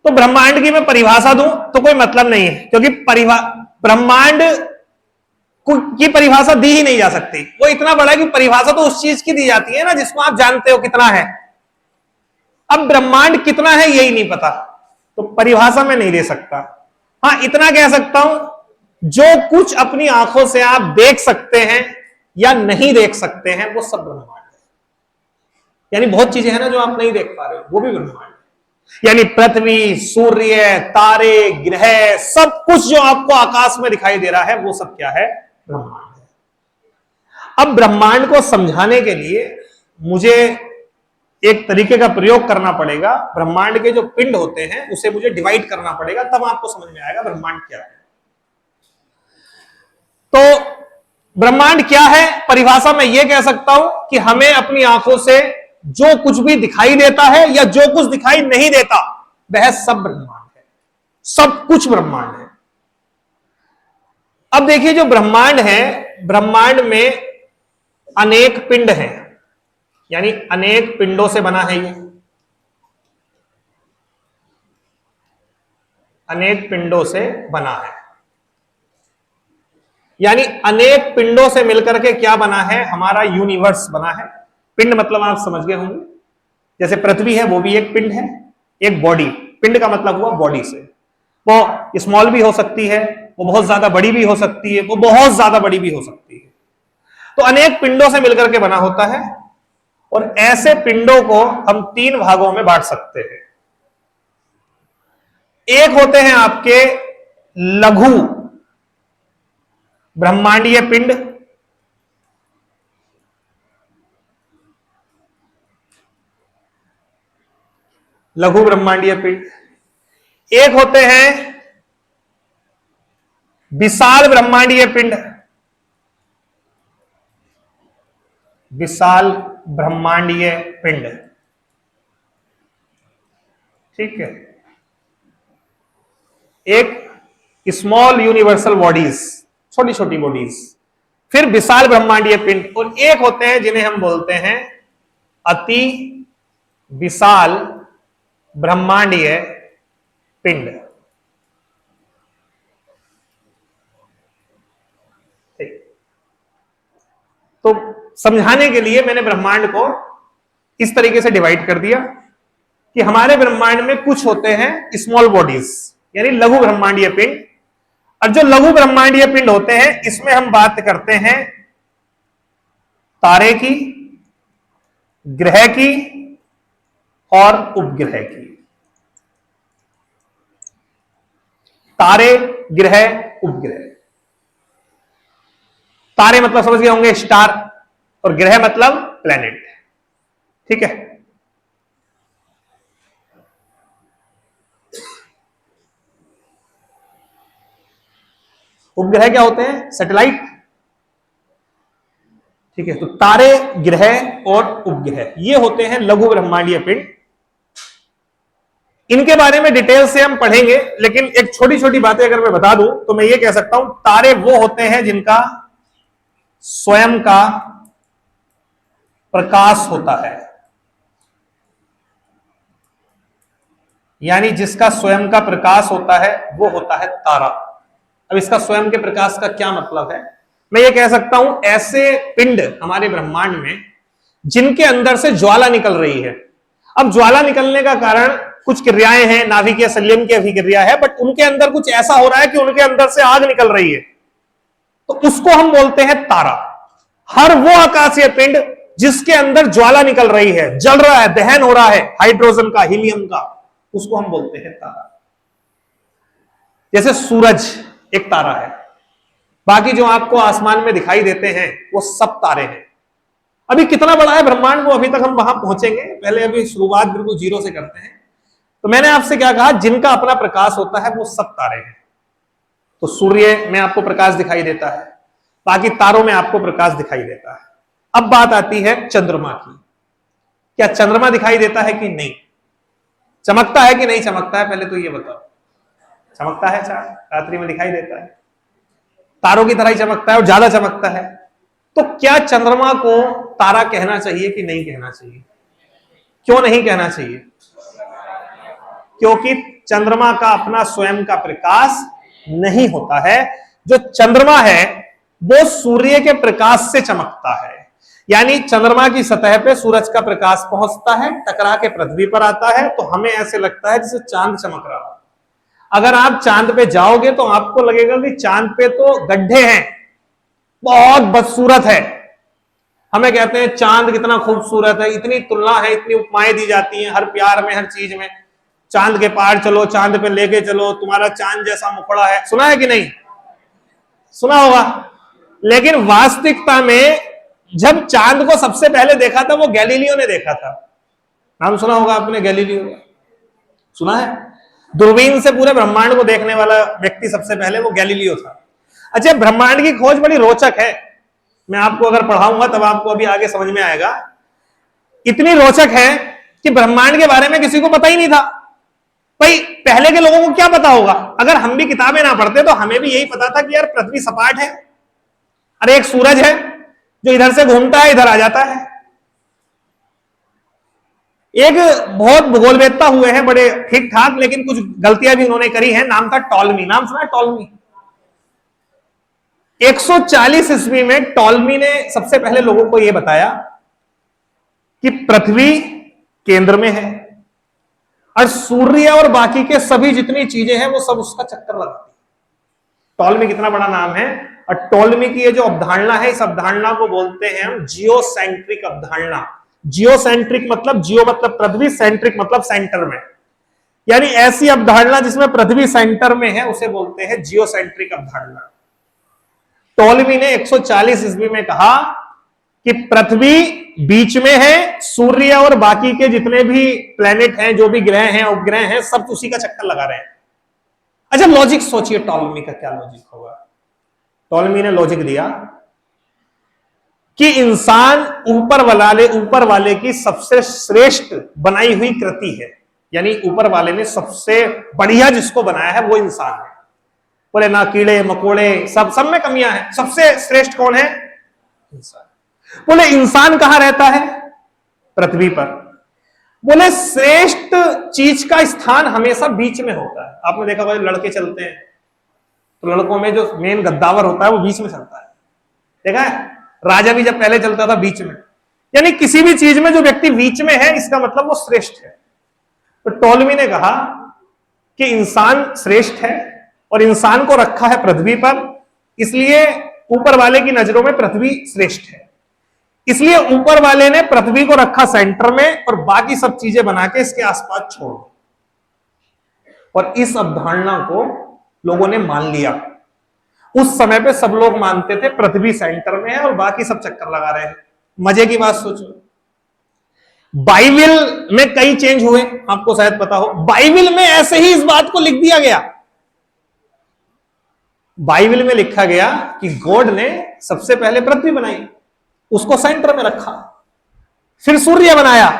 तो ब्रह्मांड की मैं परिभाषा दूं तो कोई मतलब नहीं है, क्योंकि ब्रह्मांड की परिभाषा दी ही नहीं जा सकती। वो इतना बड़ा है कि परिभाषा तो उस चीज की दी जाती है ना जिसको आप जानते हो कितना है। अब ब्रह्मांड कितना है यही नहीं पता, तो परिभाषा में नहीं दे सकता। हां, इतना कह सकता हूं, जो कुछ अपनी आंखों से आप देख सकते हैं या नहीं देख सकते हैं वो सब ब्रह्मांड है। यानी बहुत चीजें हैं ना जो आप नहीं देख पा रहे हो, वो भी ब्रह्मांड है। यानी पृथ्वी, सूर्य, तारे, ग्रह, सब कुछ जो आपको आकाश में दिखाई दे रहा है वो सब क्या है? ब्रह्मांड है। अब ब्रह्मांड को समझाने के लिए मुझे एक तरीके का प्रयोग करना पड़ेगा। ब्रह्मांड के जो पिंड होते हैं उसे मुझे डिवाइड करना पड़ेगा, तब आपको समझ में आएगा ब्रह्मांड क्या है। तो ब्रह्मांड क्या है? परिभाषा में यह कह सकता हूं कि हमें अपनी आंखों से जो कुछ भी दिखाई देता है या जो कुछ दिखाई नहीं देता वह सब ब्रह्मांड है, सब कुछ ब्रह्मांड है। अब देखिए जो ब्रह्मांड है, ब्रह्मांड में अनेक पिंड हैं, यानी अनेक पिंडों से बना है ये, अनेक पिंडों से बना है। यानी अनेक पिंडों से मिलकर के क्या बना है? हमारा यूनिवर्स बना है। पिंड मतलब आप समझ गए होंगे, जैसे पृथ्वी है वो भी एक पिंड है, एक बॉडी। पिंड का मतलब हुआ बॉडी से। वो स्मॉल भी हो सकती है, वो बहुत ज्यादा बड़ी भी हो सकती है, वो बहुत ज्यादा बड़ी भी हो सकती है। तो अनेक पिंडों से मिलकर के बना होता है, और ऐसे पिंडों को हम तीन भागों में बांट सकते हैं। एक होते हैं आपके लघु ब्रह्मांडीय पिंड, लघु ब्रह्मांडीय पिंड। एक होते हैं विशाल ब्रह्मांडीय पिंड, विशाल ब्रह्मांडीय पिंड, ठीक है। एक स्मॉल यूनिवर्सल बॉडीज, छोटी छोटी बॉडीज, फिर विशाल ब्रह्मांडीय पिंड, और एक होते हैं जिन्हें हम बोलते हैं अति विशाल ब्रह्मांडीय पिंड। तो समझाने के लिए मैंने ब्रह्मांड को इस तरीके से डिवाइड कर दिया कि हमारे ब्रह्मांड में कुछ होते हैं स्मॉल बॉडीज, यानी लघु ब्रह्मांडीय पिंड, और जो लघु ब्रह्मांडीय पिंड होते हैं इसमें हम बात करते हैं तारे की, ग्रह की और उपग्रह की। तारे, ग्रह, उपग्रह। तारे मतलब समझ गए होंगे स्टार, और ग्रह मतलब प्लेनेट, ठीक है। उपग्रह क्या होते हैं? सैटेलाइट, ठीक है। तो तारे, ग्रह और उपग्रह ये होते हैं लघु ब्रह्मांडीय पिंड। इनके बारे में डिटेल से हम पढ़ेंगे, लेकिन एक छोटी छोटी बातें अगर मैं बता दूं तो मैं ये कह सकता हूं, तारे वो होते हैं जिनका स्वयं का प्रकाश होता है, यानी जिसका स्वयं का प्रकाश होता है वो होता है तारा। अब इसका स्वयं के प्रकाश का क्या मतलब है? मैं ये कह सकता हूं ऐसे पिंड हमारे ब्रह्मांड में जिनके अंदर से ज्वाला निकल रही है। अब ज्वाला निकलने का कारण कुछ क्रियाएं हैं, नाभिकीय संलयन की अभिक्रिया है, बट उनके अंदर कुछ ऐसा हो रहा है कि उनके अंदर से आग निकल रही है, तो उसको हम बोलते हैं तारा। हर वो आकाशीय पिंड जिसके अंदर ज्वाला निकल रही है, जल रहा है, दहन हो रहा है हाइड्रोजन का, हीलियम का, उसको हम बोलते हैं तारा। जैसे सूरज एक तारा है, बाकी जो आपको आसमान में दिखाई देते हैं वो सब तारे हैं। अभी कितना बड़ा है ब्रह्मांड वो अभी तक हम वहां पहुंचेंगे, पहले अभी शुरुआत बिल्कुल जीरो से करते हैं। तो मैंने आपसे क्या कहा, जिनका अपना प्रकाश होता है वो सब तारे हैं। तो सूर्य में आपको प्रकाश दिखाई देता है, बाकी तारों में आपको प्रकाश दिखाई देता है। अब बात आती है चंद्रमा की। क्या चंद्रमा दिखाई देता है कि नहीं, चमकता है कि नहीं चमकता है, पहले तो ये बताओ। चमकता है, चांद रात्रि में दिखाई देता है, तारों की तरह ही चमकता है और ज्यादा चमकता है। तो क्या चंद्रमा को तारा कहना चाहिए कि नहीं कहना चाहिए? क्यों नहीं कहना चाहिए? क्योंकि चंद्रमा का अपना स्वयं का प्रकाश नहीं होता है। जो चंद्रमा है वो सूर्य के प्रकाश से चमकता है। यानी चंद्रमा की सतह पे सूरज का प्रकाश पहुंचता है, टकरा के पृथ्वी पर आता है, तो हमें ऐसे लगता है जैसे चांद चमक रहा हो। अगर आप चांद पे जाओगे तो आपको लगेगा कि चांद पे तो गड्ढे हैं, बहुत बदसूरत है। हमें कहते हैं चांद कितना खूबसूरत है, इतनी तुलना है, इतनी उपमाएं दी जाती हैं हर प्यार में, हर चीज में। चांद के पार चलो, चांद पे लेके चलो, तुम्हारा चांद जैसा मुखड़ा है। सुना है कि नहीं? सुना होगा। लेकिन वास्तविकता में जब चांद को सबसे पहले देखा था वो गैलीलियो ने देखा था। नाम सुना होगा आपने गैलीलियो का? सुना है? दूरबीन से पूरे ब्रह्मांड को देखने वाला व्यक्ति सबसे पहले वो गैलीलियो था। अच्छा, ब्रह्मांड की खोज बड़ी रोचक है, मैं आपको अगर पढ़ाऊंगा तब आपको अभी आगे समझ में आएगा। इतनी रोचक है कि ब्रह्मांड के बारे में किसी को पता ही नहीं था। भाई पहले के लोगों को क्या पता होगा? अगर हम भी किताबें ना पढ़ते तो हमें भी यही पता था कि यार पृथ्वी सपाट है, अरे एक सूरज है जो इधर से घूमता है इधर आ जाता है। एक बहुत भूगोलवेत्ता हुए हैं बड़े ठीक ठाक, लेकिन कुछ गलतियां भी उन्होंने करी हैं। नाम था टॉलमी। नाम सुना है टॉलमी? 140 ईस्वी में टॉलमी ने सबसे पहले लोगों को यह बताया कि पृथ्वी केंद्र में है और सूर्य और बाकी के सभी जितनी चीजें हैं वो सब उसका चक्कर लगाती है। टॉलमी कितना बड़ा नाम है। और टॉलमी की ये जो अवधारणा है, इस अवधारणा को बोलते हैं हम जियोसेंट्रिक अवधारणा। जियोसेंट्रिक मतलब, जियो मतलब पृथ्वी, सेंट्रिक मतलब सेंटर में, यानी ऐसी अवधारणा जिसमें पृथ्वी सेंटर में है उसे बोलते हैं जियोसेंट्रिक अवधारणा। टॉलमी ने 140 ईस्वी में कहा कि पृथ्वी बीच में है, सूर्य और बाकी के जितने भी प्लेनेट हैं, जो भी ग्रह हैं, उपग्रह हैं, सब उसी का चक्कर लगा रहे हैं। अच्छा लॉजिक सोचिए, टॉलमी का क्या लॉजिक होगा? टॉलमी ने लॉजिक दिया कि इंसान ऊपर वाले की सबसे श्रेष्ठ बनाई हुई कृति है, यानी ऊपर वाले ने सबसे बढ़िया जिसको बनाया है वो इंसान है। बोले ना कीड़े मकोड़े सब में कमियां हैं, सबसे श्रेष्ठ कौन है? इंसान। बोले इंसान कहां रहता है? पृथ्वी पर। बोले श्रेष्ठ चीज का स्थान हमेशा बीच में होता है। आपने देखा होगा लड़के चलते हैं तो लड़कों में जो मेन गद्दावर होता है वो बीच में चलता है, देखा है? राजा भी जब पहले चलता था बीच में, यानी किसी भी चीज में जो व्यक्ति बीच में है इसका मतलब वो श्रेष्ठ है। तो टॉलमी ने कहा कि इंसान श्रेष्ठ है और इंसान को रखा है पृथ्वी पर, इसलिए ऊपर वाले की नजरों में पृथ्वी श्रेष्ठ है। इसलिए ऊपर वाले ने पृथ्वी को रखा सेंटर में और बाकी सब चीजें बना के इसके आसपास छोड़ दी। और इस अवधारणा को लोगों ने मान लिया। उस समय पे सब लोग मानते थे पृथ्वी सेंटर में है और बाकी सब चक्कर लगा रहे हैं। मजे की बात सोचो, बाइबल में कई चेंज हुए, आपको शायद पता हो। बाइबल में ऐसे ही इस बात को लिख दिया गया। बाइबल में लिखा गया कि गॉड ने सबसे पहले पृथ्वी बनाई, उसको सेंटर में रखा, फिर सूर्य बनाया,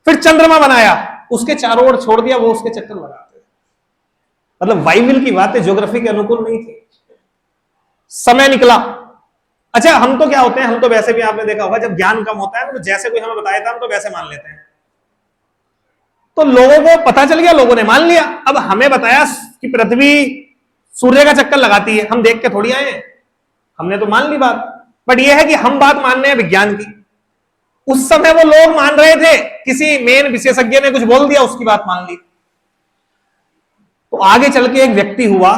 फिर चंद्रमा बनाया, उसके चारों ओर छोड़ दिया, वो उसके चक्कर लगाते। मतलब बाइबल की बातें ज्योग्राफी के अनुकूल नहीं थी। समय निकला। अच्छा हम तो क्या होते हैं, हम तो वैसे भी आपने देखा होगा जब ज्ञान कम होता है तो जैसे कोई हमें बताया था हम तो वैसे मान लेते हैं। तो लोगों को पता चल गया, लोगों ने मान लिया। अब हमें बताया कि पृथ्वी सूर्य का चक्कर लगाती है, हम देख के थोड़ी आए हैं, हमने तो मान ली बात। बट यह है कि हम बात मान रहे हैं विज्ञान की। उस समय वो लोग मान रहे थे, किसी मेन विशेषज्ञ ने कुछ बोल दिया, उसकी बात मान ली। तो आगे चल के एक व्यक्ति हुआ,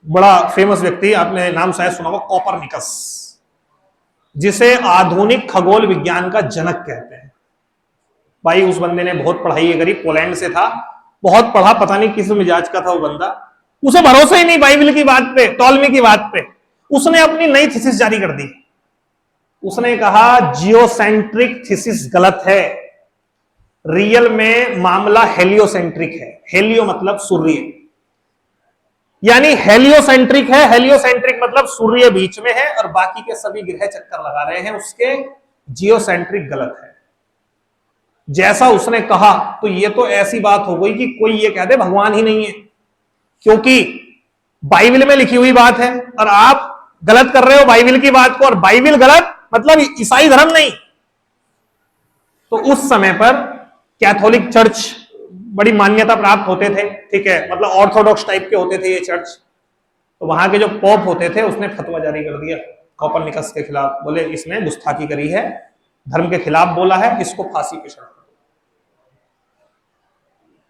बड़ा फेमस व्यक्ति, आपने नाम शायद सुना होगा, कोपरनिकस, जिसे आधुनिक खगोल विज्ञान का जनक कहते हैं। भाई उस बंदे ने बहुत पढ़ाई करी, पोलैंड से था, बहुत पढ़ा, पता नहीं किस मिजाज का था वो बंदा। उसे भरोसा ही नहीं बाइबल की बात पे, टॉलमी की बात पे। उसने अपनी नई थीसिस जारी कर दी। उसने कहा जियोसेंट्रिक थीसिस गलत है, रियल में मामला हेलियोसेंट्रिक है। हेलियो मतलब सूर्य, यानी हेलियोसेंट्रिक है। हेलियोसेंट्रिक मतलब सूर्य बीच में है और बाकी के सभी ग्रह चक्कर लगा रहे हैं उसके। जियोसेंट्रिक गलत है। जैसा उसने कहा तो ये तो ऐसी बात हो गई कि कोई ये कह दे भगवान ही नहीं है, क्योंकि बाइबल में लिखी हुई बात है और आप गलत कर रहे हो बाइबल की बात को, और बाइबल गलत मतलब ईसाई धर्म नहीं। तो उस समय पर कैथोलिक चर्च बड़ी मान्यता प्राप्त होते थे, ठीक है, मतलब ऑर्थोडॉक्स टाइप के होते थे ये चर्च। तो वहां के जो पोप होते थे उसने फतवा जारी कर दिया कोपरनिकस के खिलाफ। बोले इसने गुस्ताखी करी है, धर्म के खिलाफ बोला है, इसको फांसी पे चढ़ा।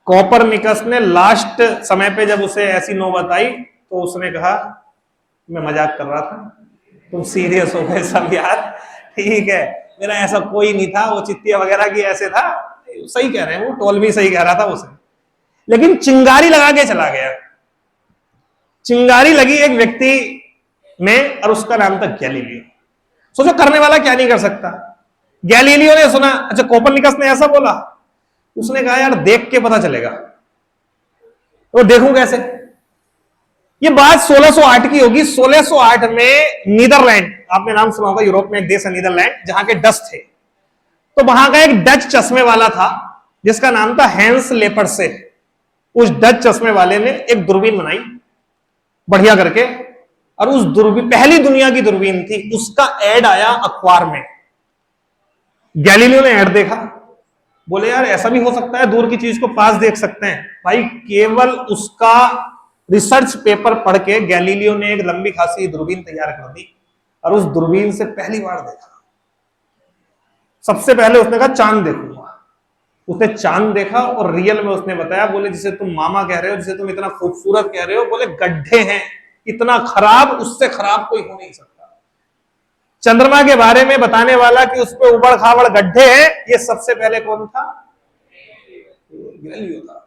कोपरनिकस ने लास्ट समय पे जब उसे ऐसी नौबत आई तो उसने कहा मैं मजाक कर रहा था, तुम सीरियस हो गए सब यार, ठीक है, मेरा ऐसा कोई नहीं था, वो चित्तिया वगैरह की ऐसे था। सही कह रहे हैं, वो टोल भी सही कह रहा था उसे, लेकिन चिंगारी लगा के चला गया। चिंगारी लगी एक व्यक्ति में और उसका नाम था गैलीलियो। सोचो करने वाला क्या नहीं कर सकता। गैलीलियो ने सुना, अच्छा कोपरनिकस ने ऐसा बोला, उसने कहा यार देख के पता चलेगा। तो देखूं कैसे? ये बात 1608 की होगी। 1608 में नीदरलैंड, आपने नाम सुना होगा, यूरोप में एक देश है नीदरलैंड, जहां के डच थे। तो वहां का एक डच चश्मे वाला था जिसका नाम था हैंस लेपर्से। उस डच चश्मे वाले ने एक दूरबीन बनाई बढ़िया करके, और उस दूरबीन पहली दुनिया की दूरबीन थी, उसका एड आया अखबार में। गैलीलियो ने ऐड देखा, बोले यार ऐसा भी हो सकता है, दूर की चीज को पास देख सकते हैं। भाई केवल उसका रिसर्च पेपर पढ़ के गैलीलियो ने एक लंबी खासी दूरबीन तैयार कर दी और उस दूरबीन से पहली बार देखा। सबसे पहले उसने कहा चांद देखूंगा। उसने चांद देखा और रियल में उसने बताया, बोले जिसे तुम मामा कह रहे हो, जिसे तुम इतना खूबसूरत कह रहे हो, बोले गड्ढे हैं, इतना खराब, उससे खराब कोई हो नहीं सकता। चंद्रमा के बारे में बताने वाला कि उस पर उबड़ खाबड़ गड्ढे हैं, ये सबसे पहले कौन था? गैलीलियो था।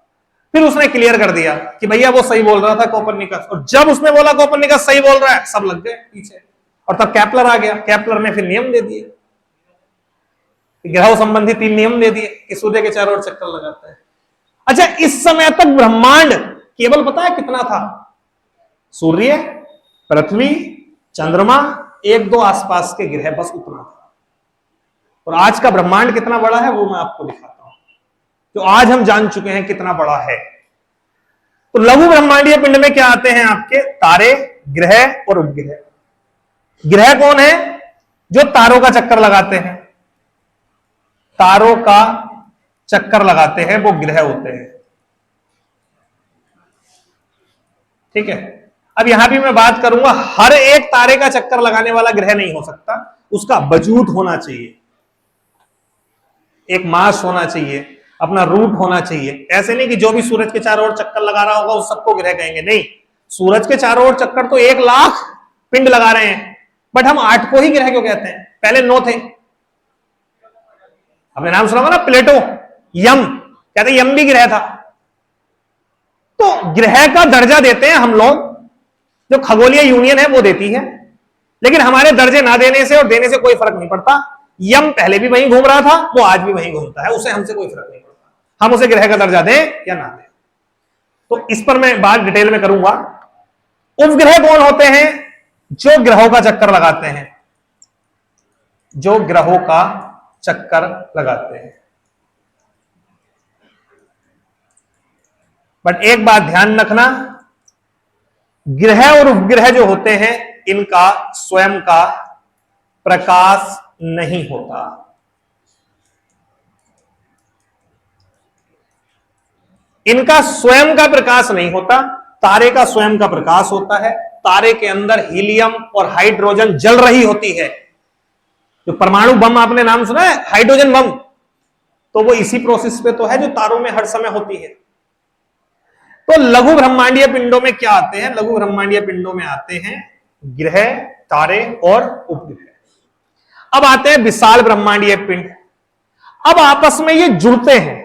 फिर उसने क्लियर कर दिया कि भैया वो सही बोल रहा था कोपरनिकस, और जब उसने बोला कोपरनिकस सही बोल रहा है, सब लग गए पीछे। और तब केपलर आ गया। केपलर ने फिर नियम दे दिए, ग्रहों संबंधी 3 नियम दे दिए कि सूर्य के चारों ओर चक्कर लगाता है। अच्छा, इस समय तक ब्रह्मांड केवल पता है कितना था? सूर्य, पृथ्वी, चंद्रमा, 1-2 आसपास के ग्रह, बस उतना था। और आज का ब्रह्मांड कितना बड़ा है वो मैं आपको दिखाता हूं। तो आज हम जान चुके हैं कितना बड़ा है। तो लघु ब्रह्मांडीय पिंड में क्या आते हैं आपके? तारे, ग्रह और उपग्रह। ग्रह कौन है? जो तारों का चक्कर लगाते हैं। तारों का चक्कर लगाते हैं वो ग्रह होते हैं, ठीक है। अब यहां भी मैं बात करूंगा, हर एक तारे का चक्कर लगाने वाला ग्रह नहीं हो सकता, उसका वजूद होना चाहिए, एक मास होना चाहिए, अपना रूट होना चाहिए। ऐसे नहीं कि जो भी सूरज के चारों ओर चक्कर लगा रहा होगा उस सबको ग्रह कहेंगे, नहीं। सूरज के चारों ओर चक्कर तो 1 लाख पिंड लगा रहे हैं, बट हम 8 को ही ग्रह क्यों कहते हैं? पहले 9 थे। आपने नाम सुना होगा ना, प्लेटो, यम, कहते यम भी ग्रह था। तो ग्रह का दर्जा देते हैं हम लोग, जो खगोलीय यूनियन है वो देती है, लेकिन हमारे दर्जे ना देने से और देने से कोई फर्क नहीं पड़ता। यम पहले भी वहीं घूम रहा था, वो आज भी वहीं घूमता है, उसे हमसे कोई फर्क नहीं पड़ता, हम उसे ग्रह का दर्जा दें या ना दें। तो इस पर मैं बात डिटेल में करूंगा। उपग्रह कौन होते हैं? जो ग्रहों का चक्कर लगाते हैं, जो ग्रहों का चक्कर लगाते हैं। बट एक बात ध्यान रखना, ग्रह और उपग्रह जो होते हैं इनका स्वयं का प्रकाश नहीं होता। इनका स्वयं का प्रकाश नहीं होता, तारे का स्वयं का प्रकाश होता है। तारे के अंदर हीलियम और हाइड्रोजन जल रही होती है। जो परमाणु बम आपने नाम सुना है, हाइड्रोजन बम, तो वो इसी प्रोसेस पे तो है जो तारों में हर समय होती है। तो लघु ब्रह्मांडीय पिंडों में क्या आते हैं? लघु ब्रह्मांडीय पिंडों में आते हैं ग्रह, तारे और उपग्रह। अब आते हैं विशाल ब्रह्मांडीय पिंड। अब आपस में ये जुड़ते हैं।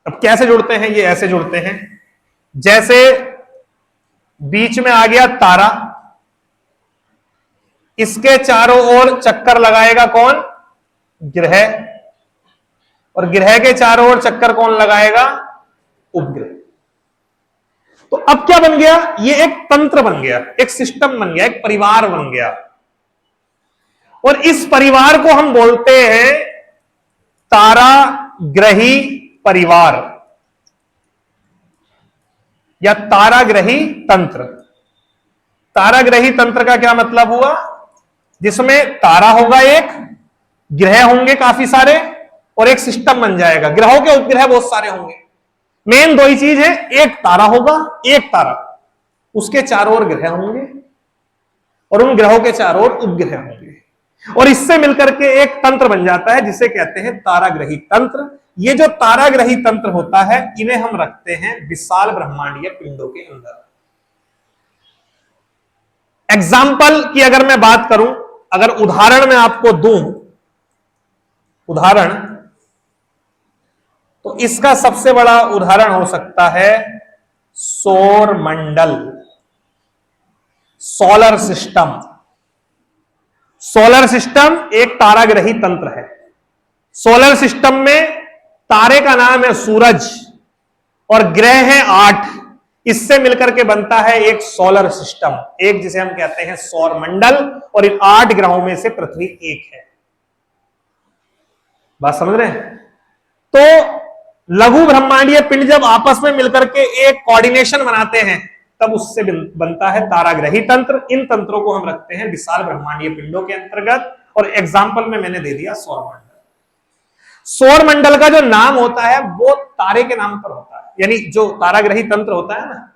अब कैसे जुड़ते हैं? ये ऐसे जुड़ते हैं जैसे बीच में आ गया तारा, इसके चारों ओर चक्कर लगाएगा कौन? ग्रह। और ग्रह के चारों ओर चक्कर कौन लगाएगा? उपग्रह। तो अब क्या बन गया? ये एक तंत्र बन गया, एक सिस्टम बन गया, एक परिवार बन गया। और इस परिवार को हम बोलते हैं ताराग्रही परिवार या ताराग्रही तंत्र। ताराग्रही तंत्र का क्या मतलब हुआ? जिसमें तारा होगा एक, ग्रह होंगे काफी सारे और एक सिस्टम बन जाएगा। ग्रहों के उपग्रह बहुत सारे होंगे। मेन दो ही चीज है, एक तारा होगा, एक तारा, उसके चारों ओर ग्रह होंगे और उन ग्रहों के चारों ओर उपग्रह होंगे और इससे मिलकर के एक तंत्र बन जाता है जिसे कहते हैं ताराग्रही तंत्र। ये जो ताराग्रही तंत्र होता है इन्हें हम रखते हैं विशाल ब्रह्मांडीय पिंडों के अंदर। एग्जाम्पल की अगर मैं बात करूं, अगर उदाहरण मैं आपको दूं, उदाहरण, तो इसका सबसे बड़ा उदाहरण हो सकता है सौर मंडल, सोलर सिस्टम। सोलर सिस्टम एक ताराग्रही तंत्र है। सोलर सिस्टम में तारे का नाम है सूरज और ग्रह है 8, इससे मिलकर के बनता है एक सोलर सिस्टम, एक जिसे हम कहते हैं सौर मंडल। और इन 8 ग्रहों में से पृथ्वी एक है। बात समझ रहे हैं? तो लघु ब्रह्मांडीय पिंड जब आपस में मिलकर के एक कोऑर्डिनेशन बनाते हैं तब उससे बनता है ताराग्रही तंत्र। इन तंत्रों को हम रखते हैं विशाल ब्रह्मांडीय पिंडों के अंतर्गत। और एग्जाम्पल में मैंने दे दिया सौर मंडल। सौर मंडल का जो नाम होता है वो तारे के नाम पर होता है, यानी जो ताराग्रही तंत्र होता है ना,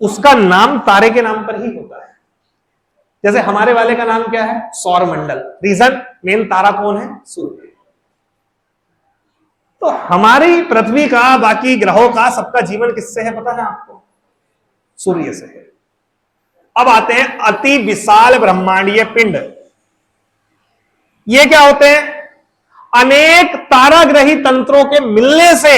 उसका नाम तारे के नाम पर ही होता है। जैसे हमारे वाले का नाम क्या है? सौर मंडल। रीजन, मेन तारा कौन है? सूर्य। तो हमारी पृथ्वी का, बाकी ग्रहों का, सबका जीवन किससे है पता है आपको? सूर्य से है। अब आते हैं अति विशाल ब्रह्मांडीय पिंड। ये क्या होते हैं? अनेक ताराग्रही तंत्रों के मिलने से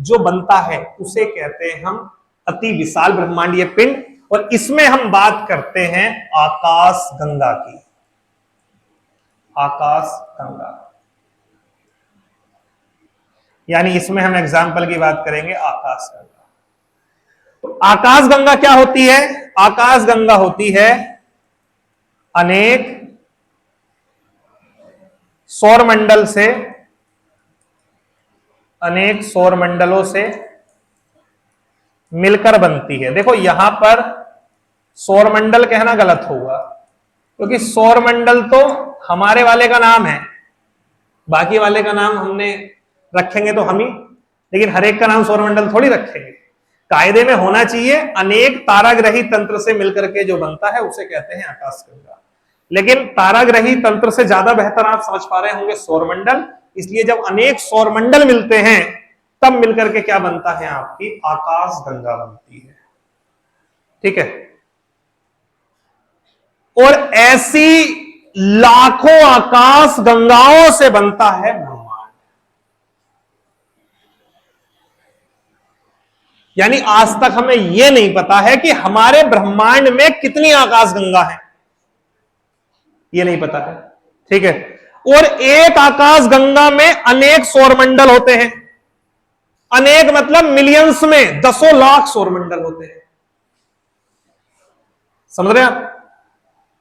जो बनता है उसे कहते हैं हम अति विशाल ब्रह्मांडीय पिंड। और इसमें हम बात करते हैं आकाश गंगा की। आकाश गंगा, यानी इसमें हम एग्जाम्पल की बात करेंगे आकाश गंगा। तो आकाश गंगा क्या होती है? आकाश गंगा होती है अनेक सौरमंडल से, अनेक सौरमंडलों से मिलकर बनती है। देखो यहां पर सौरमंडल कहना गलत होगा क्योंकि सौरमंडल तो हमारे वाले का नाम है, बाकी वाले का नाम हमने रखेंगे तो हम ही, लेकिन हर एक का नाम सौरमंडल थोड़ी रखेंगे। कायदे में होना चाहिए अनेक ताराग्रही तंत्र से मिलकर के जो बनता है उसे कहते हैं आकाश गंगा। लेकिन ताराग्रही तंत्र से ज्यादा बेहतर आप समझ पा रहे होंगे सौरमंडल। इसलिए जब अनेक सौरमंडल मिलते हैं तब मिलकर के क्या बनता है? आपकी आकाश गंगा बनती है। ठीक है? और ऐसी लाखों आकाश गंगाओं से बनता है ब्रह्मांड। यानी आज तक हमें यह नहीं पता है कि हमारे ब्रह्मांड में कितनी आकाश गंगा है, यह नहीं पता है। ठीक है? और एक आकाश गंगा में अनेक सौरमंडल होते हैं। अनेक मतलब मिलियंस में, 10 लाख सौरमंडल होते हैं। समझ रहे हैं आप?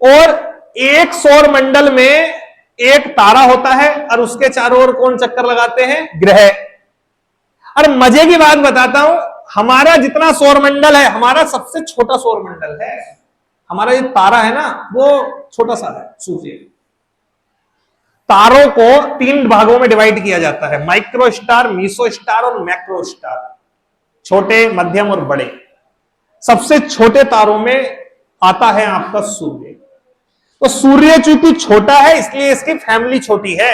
और एक सौरमंडल में एक तारा होता है और उसके चारों ओर कौन चक्कर लगाते हैं? ग्रह। और मजे की बात बताता हूं, हमारा जितना सौरमंडल है, हमारा सबसे छोटा सौरमंडल है। हमारा जो तारा है ना वो छोटा सा है, सूर्य। तारों को 3 भागों में डिवाइड किया जाता है, माइक्रो स्टार, मीसो स्टार और मैक्रो स्टार। छोटे, मध्यम और बड़े। सबसे छोटे तारों में आता है आपका सूर्य। तो सूर्य चूंकि छोटा है इसलिए इसकी फैमिली छोटी है।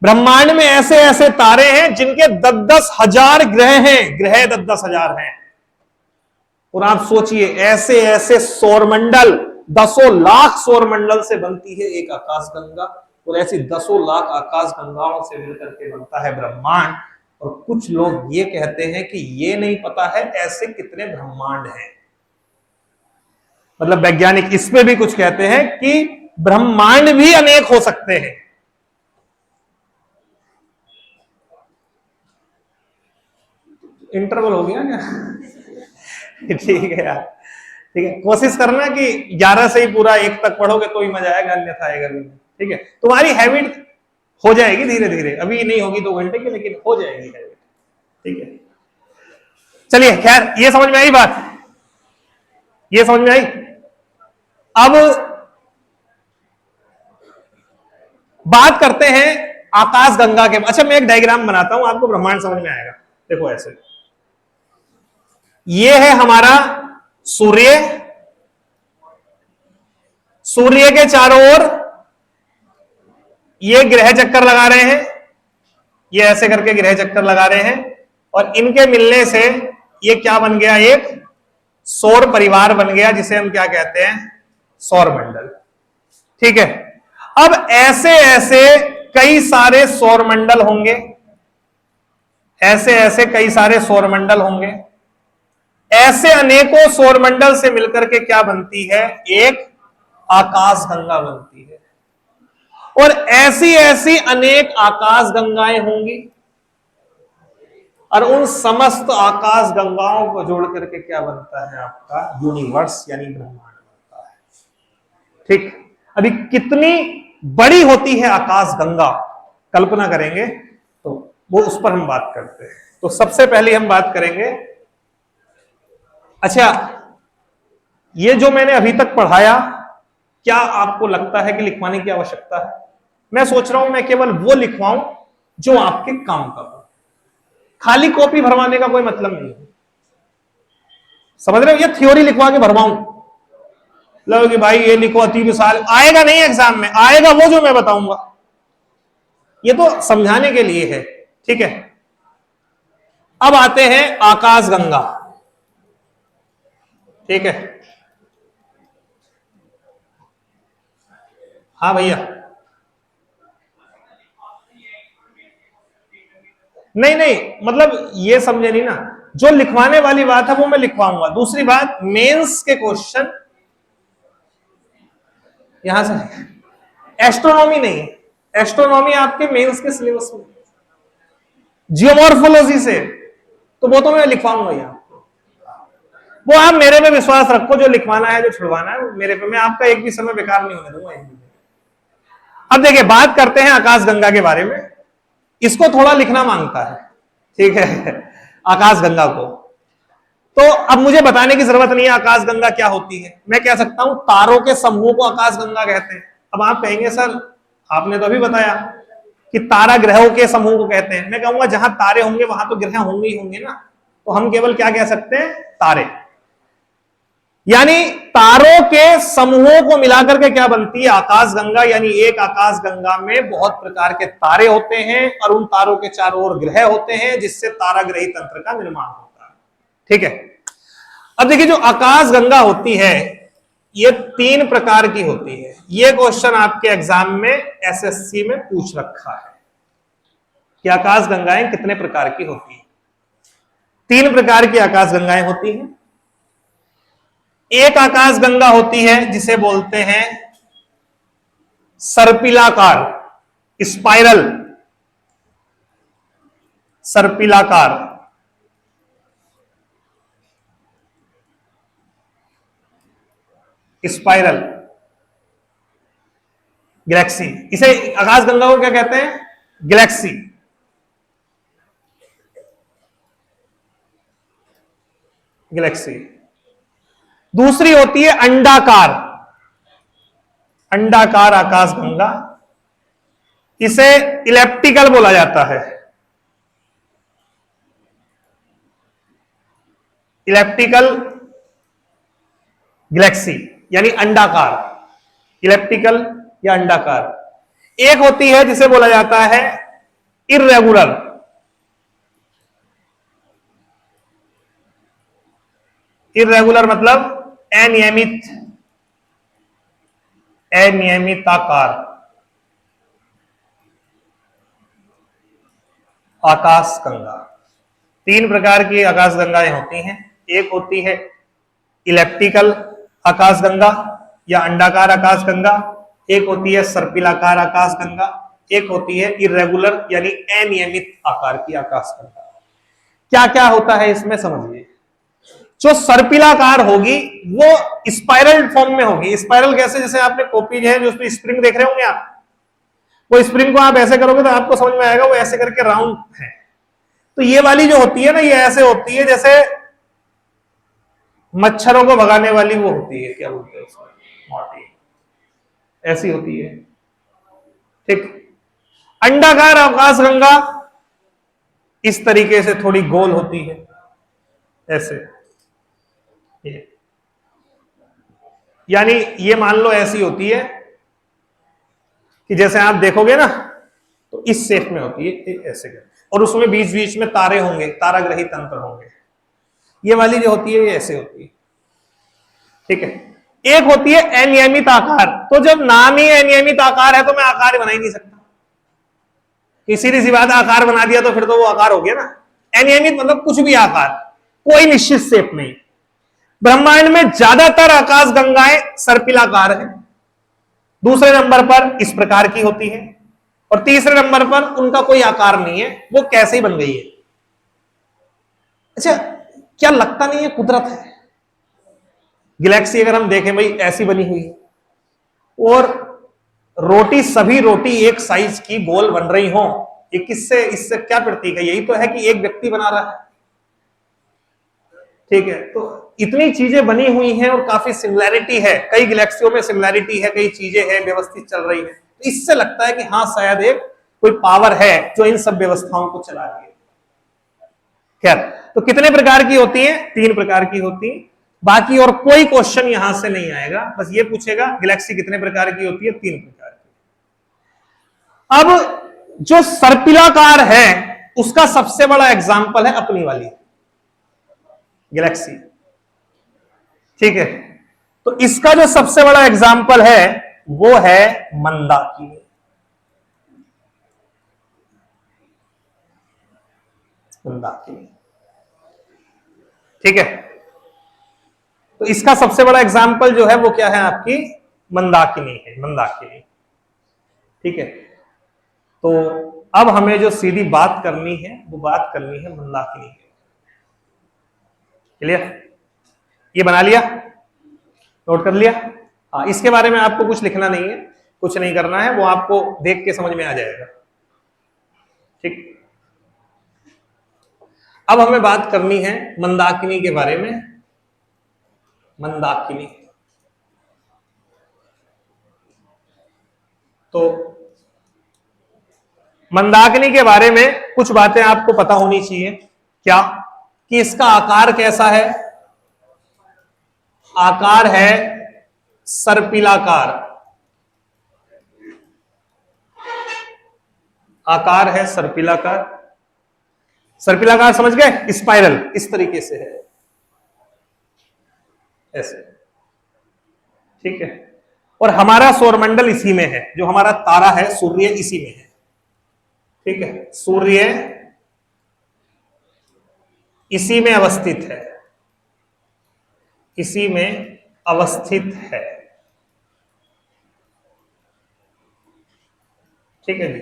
ब्रह्मांड में ऐसे ऐसे तारे हैं जिनके 10-10 हजार ग्रह हैं, ग्रह 10-10 हजार हैं। और आप सोचिए ऐसे ऐसे सौरमंडल, 10 लाख सौरमंडल से बनती है एक आकाश गंगा। और ऐसी 10 लाख आकाश गंगाओं से मिलकर के बनता है ब्रह्मांड। और कुछ लोग ये कहते हैं कि ये नहीं पता है ऐसे कितने ब्रह्मांड हैं। मतलब वैज्ञानिक इसमें भी कुछ कहते हैं कि ब्रह्मांड भी अनेक हो सकते हैं। इंटरवल हो गया क्या? ठीक है यार, ठीक है, कोशिश करना कि 11 से ही पूरा 1 तक पढ़ोगे तो ही मजा आएगा, अन्यथा आएगा नहीं। ठीक है, तुम्हारी हैबिट हो जाएगी धीरे धीरे, अभी नहीं होगी 2 घंटे की, लेकिन हो जाएगी हैबिट। ठीक है, चलिए खैर, ये समझ में आई बात, ये समझ में आई। अब बात करते हैं आकाश गंगा के। अच्छा, मैं एक डायग्राम बनाता हूं, आपको ब्रह्मांड समझ में आएगा। देखो ऐसे, ये है हमारा सूर्य, सूर्य के चारों ओर ये ग्रह चक्कर लगा रहे हैं, ये ऐसे करके ग्रह चक्कर लगा रहे हैं, और इनके मिलने से ये क्या बन गया, एक सौर परिवार बन गया, जिसे हम क्या कहते हैं, सौर मंडल। ठीक है, अब ऐसे ऐसे कई सारे सौर मंडल होंगे, ऐसे ऐसे कई सारे सौर मंडल होंगे, ऐसे अनेकों सौर मंडल से मिलकर के क्या बनती है, एक आकाश गंगा बनती है। और ऐसी ऐसी अनेक आकाश गंगाएं होंगी, और उन समस्त आकाश गंगाओं को जोड़ करके क्या बनता है, आपका यूनिवर्स यानी ब्रह्मांड बनता है। ठीक, अभी कितनी बड़ी होती है आकाश गंगा, कल्पना करेंगे तो वो उस पर हम बात करते हैं। तो सबसे पहले हम बात करेंगे, अच्छा ये जो मैंने अभी तक पढ़ाया, क्या आपको लगता है कि लिखवाने की आवश्यकता है? मैं सोच रहा हूं मैं केवल वो लिखवाऊं जो आपके काम का हो, खाली कॉपी भरवाने का कोई मतलब नहीं है। समझ रहे हो, ये थ्योरी लिखवा के भरवाऊं, लो कि भाई ये लिखो, अति विशाल, आएगा नहीं एग्जाम में, आएगा वो जो मैं बताऊंगा, ये तो समझाने के लिए है। ठीक है, अब आते हैं आकाश गंगा। ठीक है, हाँ भैया, नहीं नहीं, मतलब ये समझे नहीं ना, जो लिखवाने वाली बात है वो मैं लिखवाऊंगा। दूसरी बात, मेंस के क्वेश्चन यहां से, एस्ट्रोनॉमी नहीं, एस्ट्रोनॉमी आपके मेंस के सिलेबस में, जियोमॉर्फोलॉजी से, तो वो तो मैं लिखवाऊंगा यहां। वो आप मेरे पे विश्वास रखो, जो लिखवाना है जो छुड़वाना है मेरे पे, मैं आपका एक भी समय बेकार नहीं होने दूंगा। अब देखिए, बात करते हैं आकाश गंगा के बारे में, इसको थोड़ा लिखना मांगता है। ठीक है, आकाश गंगा को तो अब मुझे बताने की जरूरत नहीं है आकाश गंगा क्या होती है। मैं कह सकता हूं तारों के समूह को आकाश गंगा कहते हैं। अब आप कहेंगे सर आपने तो अभी बताया कि तारा ग्रहों के समूह को कहते हैं। मैं कहूंगा जहां तारे होंगे वहां तो ग्रह होंगे ही होंगे ना, तो हम केवल क्या कह सकते हैं, तारे। यानी तारों के समूहों को मिलाकर के क्या बनती है, आकाश गंगा। यानी एक आकाश गंगा में बहुत प्रकार के तारे होते हैं और उन तारों के चारों ओर ग्रह होते हैं, जिससे ताराग्रही तंत्र का निर्माण होता है। ठीक है, अब देखिए जो आकाश गंगा होती है ये 3 प्रकार की होती है। ये क्वेश्चन आपके एग्जाम में एसएससी में पूछ रखा है कि आकाश गंगाएं कितने प्रकार की होती है। 3 प्रकार की आकाश गंगाएं होती हैं। एक आकाश गंगा होती है जिसे बोलते हैं सर्पिलाकार, स्पाइरल, सर्पिलाकार। स्पाइरल गैलेक्सी, इसे आकाश गंगा को क्या कहते हैं, गैलेक्सी। गैलेक्सी। दूसरी होती है अंडाकार, अंडाकार आकाश गंगा, इसे इलेप्टिकल बोला जाता है। इलेप्टिकल गैलेक्सी यानी अंडाकार, इलेप्टिकल या अंडाकार। एक होती है जिसे बोला जाता है इर्रेगुलर, इर्रेगुलर मतलब अनियमित, अनियमिताकार आकाश गंगा। 3 प्रकार की आकाश गंगाएं होती हैं। एक होती है इलेप्टिकल आकाश गंगा या अंडाकार आकाश गंगा, एक होती है सर्पिलाकार आकाश गंगा, एक होती है इर्रेगुलर यानी अनियमित आकार की आकाश गंगा। क्या क्या होता है इसमें समझिए। जो सर्पिलाकार होगी वो स्पाइरल फॉर्म में होगी। स्पाइरल कैसे, जैसे आपने कॉपी है जो उसमें स्प्रिंग देख रहे होंगे आप, वो स्प्रिंग को आप ऐसे करोगे तो आपको समझ में आएगा वो ऐसे करके राउंड है। तो ये वाली जो होती है ना, ये ऐसे होती है जैसे मच्छरों को भगाने वाली वो होती है, क्या बोलते हैं उसको, मोटी, ऐसी होती है। ठीक। अंडाकार आकाशगंगा इस तरीके से थोड़ी गोल होती है, ऐसे। यानी ये मान लो ऐसी होती है कि जैसे आप देखोगे ना तो इस शेप में होती है, ऐसे कर, और उसमें बीच बीच में तारे होंगे, ताराग्रही तंत्र होंगे। ये वाली जो होती है ये ऐसे होती है। ठीक है। एक होती है अनियमित आकार। तो जब नाम ही अनियमित आकार है तो मैं आकार बना ही नहीं सकता। सीधी सी बात, आकार बना दिया तो फिर तो वो आकार हो गया ना। अनियमित मतलब कुछ भी आकार, कोई निश्चित शेप नहीं। ब्रह्मांड में ज्यादातर आकाश गंगाएं सर्पिलाकार है, दूसरे नंबर पर इस प्रकार की होती है, और तीसरे नंबर पर उनका कोई आकार नहीं है, वो कैसे ही बन गई है। अच्छा, क्या लगता नहीं है कुदरत है? गैलेक्सी अगर हम देखें भाई ऐसी बनी हुई है, और रोटी, सभी रोटी एक साइज की गोल बन रही हो, ये किससे, इससे क्या प्रतीक है? यही तो है कि एक व्यक्ति बना रहा है। ठीक है। तो इतनी चीजें बनी हुई हैं और काफी सिमिलैरिटी है, कई गैलेक्सियों में सिमिलैरिटी है, कई चीजें हैं व्यवस्थित चल रही है, तो इससे लगता है कि हाँ शायद एक कोई पावर है जो इन सब व्यवस्थाओं को चला रही है। खैर, तो कितने प्रकार की होती है? 3 प्रकार की होती है। बाकी और कोई क्वेश्चन यहां से नहीं आएगा, बस ये पूछेगा गैलेक्सी कितने प्रकार की होती है? 3 प्रकार की। अब जो सर्पिलाकार है उसका सबसे बड़ा एग्जाम्पल है अपनी वाली गैलेक्सी। ठीक है। तो इसका जो सबसे बड़ा एग्जाम्पल है वो है मंदाकिनी। मंदाकिनी। ठीक है। तो इसका सबसे बड़ा एग्जाम्पल जो है वो क्या है? आपकी मंदाकिनी है, मंदाकिनी। ठीक है। तो अब हमें जो सीधी बात करनी है वो बात करनी है मंदाकिनी की। क्लियर? ये बना लिया, नोट कर लिया? हाँ, इसके बारे में आपको कुछ लिखना नहीं है, कुछ नहीं करना है, वो आपको देख के समझ में आ जाएगा। ठीक। अब हमें बात करनी है मंदाकिनी के बारे में। मंदाकिनी, तो मंदाकिनी के बारे में कुछ बातें आपको पता होनी चाहिए। क्या? कि इसका आकार कैसा है? आकार है सर्पिलाकार। आकार है सर्पिलाकार। सर्पिलाकार समझ गए? स्पाइरल इस तरीके से है, ऐसे। ठीक है। और हमारा सौरमंडल इसी में है, जो हमारा तारा है सूर्य इसी में है। ठीक है। सूर्य इसी में अवस्थित है, इसी में अवस्थित है। ठीक है जी।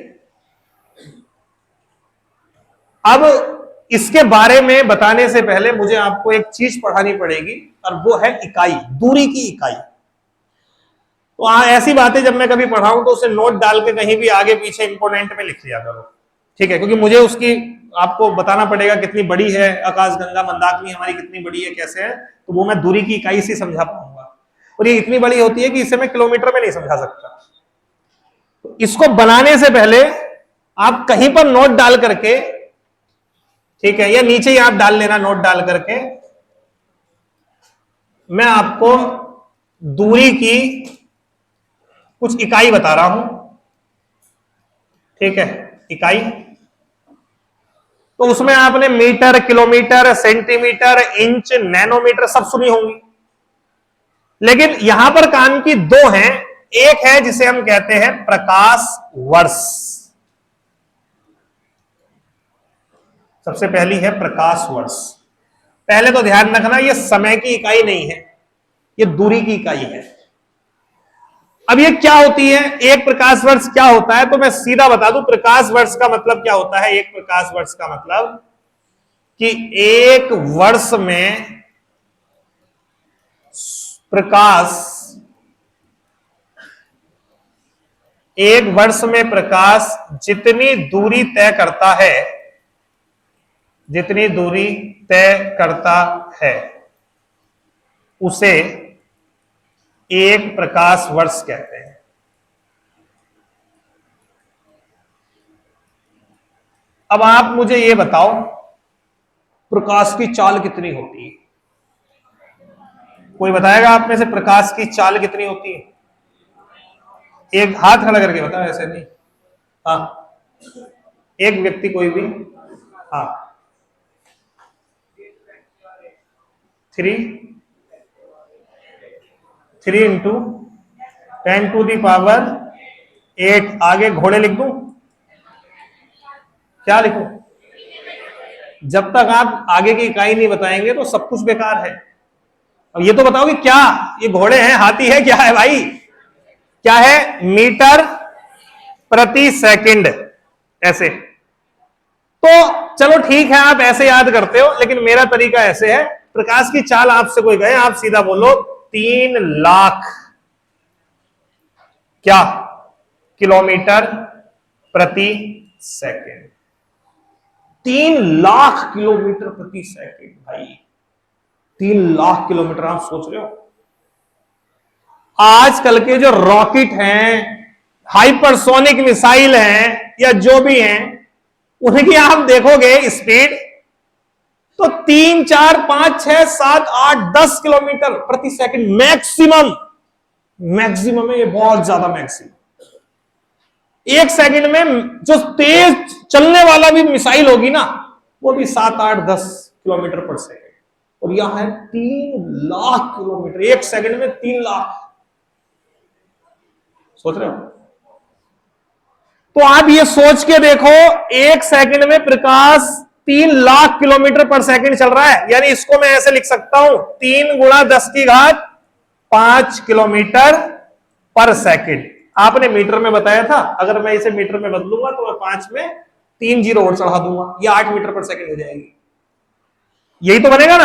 अब इसके बारे में बताने से पहले मुझे आपको एक चीज पढ़ानी पड़ेगी, और वो है इकाई, दूरी की इकाई। तो ऐसी बातें जब मैं कभी पढ़ाऊं तो उसे नोट डाल के कहीं भी आगे पीछे इंपोर्टेंट में लिख लिया करो। ठीक है। क्योंकि मुझे उसकी आपको बताना पड़ेगा कितनी बड़ी है आकाशगंगा, मंदाकिनी हमारी कितनी बड़ी है, कैसे है, तो वो मैं दूरी की इकाई से समझा पाऊंगा। और ये इतनी बड़ी होती है कि इसे मैं किलोमीटर में नहीं समझा सकता। तो इसको बनाने से पहले आप कहीं पर नोट डाल करके, ठीक है, या नीचे ही आप डाल लेना नोट डाल करके, मैं आपको दूरी की कुछ इकाई बता रहा हूं। ठीक है। इकाई, तो उसमें आपने metre, kilometre, centimetre, inch, nanometre सब सुनी होंगी, लेकिन यहां पर काम की 2 हैं। एक है जिसे हम कहते हैं प्रकाश वर्ष। सबसे पहली है प्रकाश वर्ष। पहले तो ध्यान रखना, यह समय की इकाई नहीं है, यह दूरी की इकाई है। अब ये क्या होती है? एक प्रकाश वर्ष क्या होता है? तो मैं सीधा बता दूं, प्रकाश वर्ष का मतलब क्या होता है? एक प्रकाश वर्ष का मतलब कि एक वर्ष में प्रकाश जितनी दूरी तय करता है, जितनी दूरी तय करता है उसे एक प्रकाश वर्ष कहते हैं। अब आप मुझे यह बताओ प्रकाश की चाल कितनी होती है? कोई बताएगा आप में से प्रकाश की चाल कितनी होती है? एक हाथ खड़ा करके बताओ, ऐसे नहीं। हाँ, एक व्यक्ति कोई भी। हाँ, 3 इंटू 10⁸ आगे घोड़े लिख दूं? क्या लिखूं? जब तक आप आगे की इकाई नहीं बताएंगे तो सब कुछ बेकार है। अब ये तो बताओ कि क्या ये घोड़े हैं, हाथी है, क्या है भाई? क्या है? मीटर प्रति सेकंड। ऐसे तो चलो ठीक है, आप ऐसे याद करते हो, लेकिन मेरा तरीका ऐसे है। प्रकाश की चाल आपसे कोई कहे, आप सीधा बोलो 3 लाख क्या किलोमीटर प्रति सेकंड। 3 लाख किलोमीटर प्रति सेकंड भाई, 3 लाख किलोमीटर। आप सोच रहे हो आजकल के जो रॉकेट हैं, हाइपरसोनिक मिसाइल हैं, या जो भी हैं, उनकी आप देखोगे स्पीड तो 3, 4, 5, 6, 7, 8, 10 किलोमीटर प्रति सेकंड मैक्सिमम। मैक्सिमम है ये, बहुत ज्यादा मैक्सिमम। एक सेकंड में जो तेज चलने वाला भी मिसाइल होगी ना, वो भी 7, 8, 10 किलोमीटर पर सेकंड। और यहां है 3 लाख किलोमीटर एक सेकंड में। 3 लाख, सोच रहे हो? तो आप ये सोच के देखो, एक सेकंड में प्रकाश 3 लाख किलोमीटर पर सेकंड चल रहा है। यानी इसको मैं ऐसे लिख सकता हूं, 3 × 10⁵ किलोमीटर पर सेकंड। आपने मीटर में बताया था, अगर मैं इसे मीटर में बदलूंगा तो मैं 5 में 3 जीरो और चढ़ा दूंगा, ये 8 मीटर पर सेकंड हो जाएगी। यही तो बनेगा ना,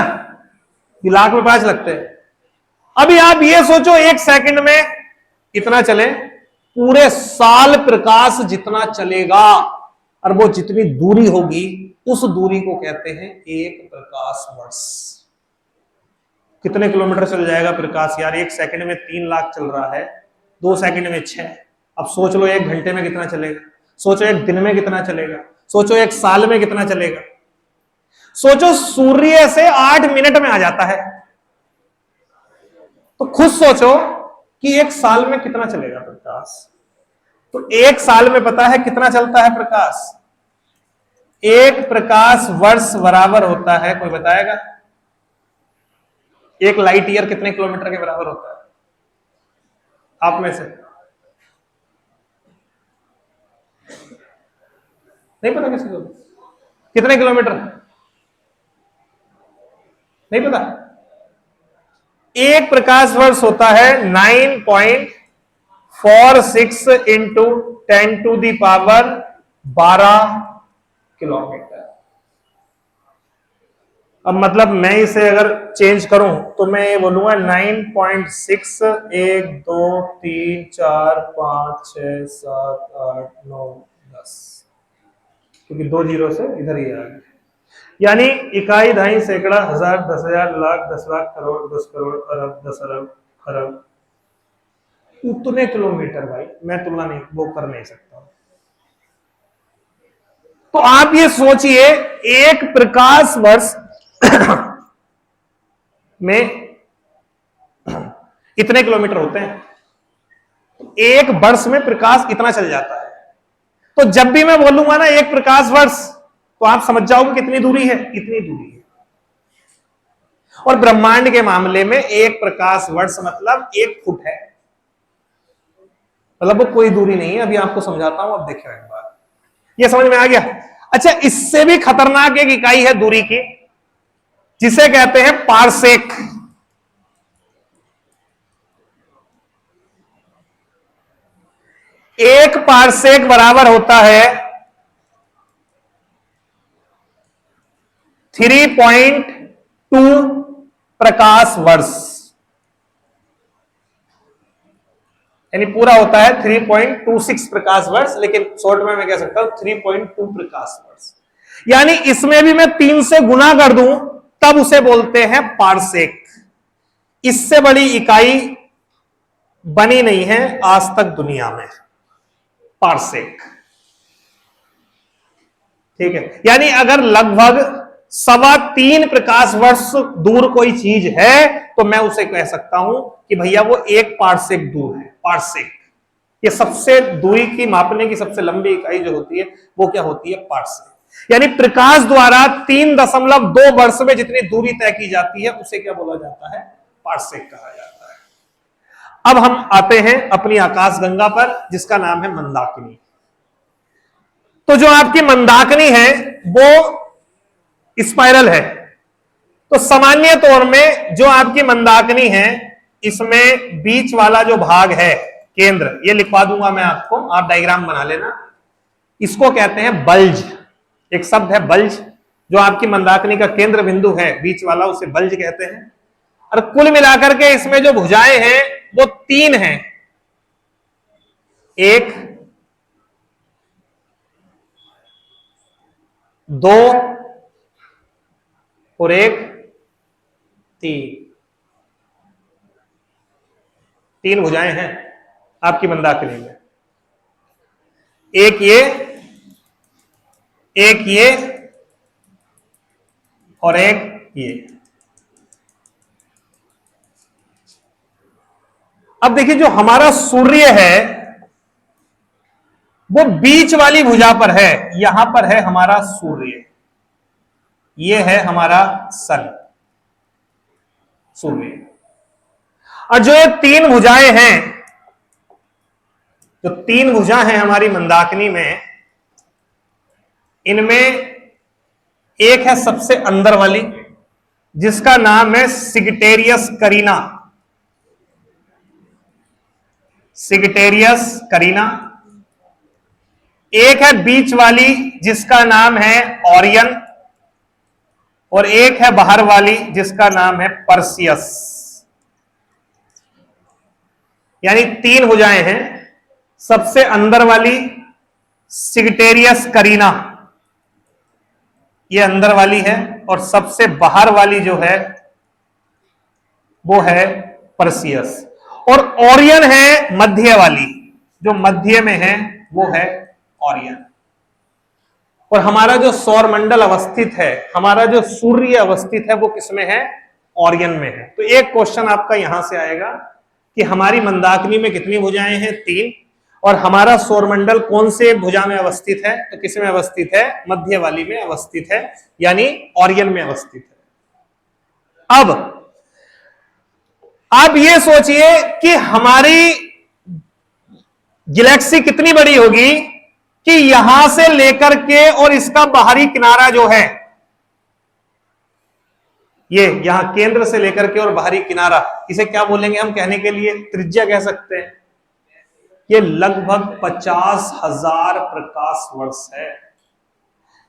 ये लाख में 5 लगते हैं। अभी आप ये सोचो, एक सेकंड में इतना चले, पूरे साल प्रकाश जितना चलेगा, और वो जितनी दूरी होगी, उस दूरी को कहते हैं एक प्रकाश वर्ष। कितने किलोमीटर चल जाएगा प्रकाश यार? एक सेकंड में 3 लाख चल रहा है, 2 सेकंड में 6। अब सोच लो 1 घंटे में कितना चलेगा, सोचो 1 दिन में कितना चलेगा, सोचो 1 साल में कितना चलेगा। सोचो सूर्य से 8 मिनट में आ जाता है, तो खुद सोचो कि 1 साल में कितना चलेगा प्रकाश। तो 1 साल में पता है कितना चलता है प्रकाश? 1 प्रकाश वर्ष बराबर होता है, कोई बताएगा? 1 लाइट ईयर कितने किलोमीटर के बराबर होता है आप में से? नहीं पता किसी को? कितने किलोमीटर नहीं पता? 1 प्रकाश वर्ष होता है 9.46 इंटू 10⁻12 किलोमीटर। अब मतलब मैं इसे अगर चेंज करूं तो मैं ये बोलूंगा 9.6 1 2 3 4 5 6 7 8 9 10, क्योंकि 2 जीरो से इधर ही आ गया। यानी इकाई, दहाई, सैकड़ा, हजार, 10,000, लाख, 10 लाख, करोड़, 10 करोड़, अरब, 10 अरब, खरब, उतने किलोमीटर भाई मैं तुलना नहीं वो कर नहीं सकता। तो आप ये सोचिए, 1 प्रकाश वर्ष में इतने किलोमीटर होते हैं, 1 वर्ष में प्रकाश इतना चल जाता है। तो जब भी मैं बोलूंगा ना 1 प्रकाश वर्ष, तो आप समझ जाओगे कितनी दूरी है, इतनी दूरी है। और ब्रह्मांड के मामले में 1 प्रकाश वर्ष मतलब 1 फुट है, मतलब वो कोई दूरी नहीं है। अभी आपको समझाता हूं, अब देखिए एक बार, ये समझ में आ गया? अच्छा, इससे भी खतरनाक एक इकाई है दूरी की, जिसे कहते हैं पारसेक। एक पारसेक बराबर होता है 3.2 प्रकाश वर्ष, यानी पूरा होता है 3.26 प्रकाश वर्ष, लेकिन शॉर्ट में मैं कह सकता हूं 3.2 प्रकाश वर्ष। यानी इसमें भी मैं 3 से गुना कर दूं तब उसे बोलते हैं पारसेक। इससे बड़ी इकाई बनी नहीं है आज तक दुनिया में, पारसेक। ठीक है, यानी अगर लगभग 3.25 प्रकाश वर्ष दूर कोई चीज है तो मैं उसे कह सकता हूं कि भैया वो 1 पारसेक दूर है। पारसेक ये सबसे दूरी की मापने की सबसे लंबी इकाई जो होती है वो क्या होती है? पारसेक। यानी प्रकाश द्वारा 3.2 वर्ष में जितनी दूरी तय की जाती है उसे क्या बोला जाता है? पारसेक कहा जाता है। अब हम आते हैं अपनी आकाशगंगा पर, जिसका नाम है मंदाकिनी। तो जो आपकी मंदाकिनी है वो स्पाइरल है। तो सामान्य तौर में जो आपकी मंदाकिनी है इसमें बीच वाला जो भाग है, केंद्र, ये लिखवा दूंगा मैं आपको, आप डायग्राम बना लेना। इसको कहते हैं बल्ज। एक शब्द है बल्ज, जो आपकी मंदाकिनी का केंद्र बिंदु है बीच वाला, उसे बल्ज कहते हैं। और कुल मिलाकर के इसमें जो भुजाएं हैं वो 3 हैं, 1, 2 और 1, 3 भुजाएं हैं आपकी मंदाकिनी में। एक ये और एक ये। अब देखिए जो हमारा सूर्य है वो बीच वाली भुजा पर है, यहां पर है हमारा सूर्य, ये है हमारा सन, सूर्य। और जो ये 3 भुजाएं हैं, जो 3 भुजा हैं हमारी मंदाकिनी में, इनमें एक है सबसे अंदर वाली जिसका नाम है सिगिटेरियस करीना। सिगिटेरियस करीना। एक है बीच वाली जिसका नाम है ओरियन, और एक है बाहर वाली जिसका नाम है पर्सियस। यानी 3 भुजाएं हैं। सबसे अंदर वाली सिगिटेरियस करीना, ये अंदर वाली है, और सबसे बाहर वाली जो है वो है पर्सियस। और ओरियन है मध्य वाली, जो मध्य में है वो है ओरियन। और हमारा जो सौरमंडल अवस्थित है, हमारा जो सूर्य अवस्थित है, वो किसमें है? ओरियन में है। तो एक क्वेश्चन आपका यहां से आएगा कि हमारी मंदाकिनी में कितनी भुजाएं हैं? 3। और हमारा सौरमंडल कौन से भुजा में अवस्थित है? तो किस में अवस्थित है? मध्य वाली में अवस्थित है, यानी ओरियन में अवस्थित है। अब आप ये सोचिए कि हमारी गैलेक्सी कितनी बड़ी होगी कि यहां से लेकर के और इसका बाहरी किनारा जो है, ये यहां केंद्र से लेकर के और बाहरी किनारा, इसे क्या बोलेंगे हम कहने के लिए? त्रिज्या कह सकते हैं। ये लगभग 50,000 प्रकाश वर्ष है।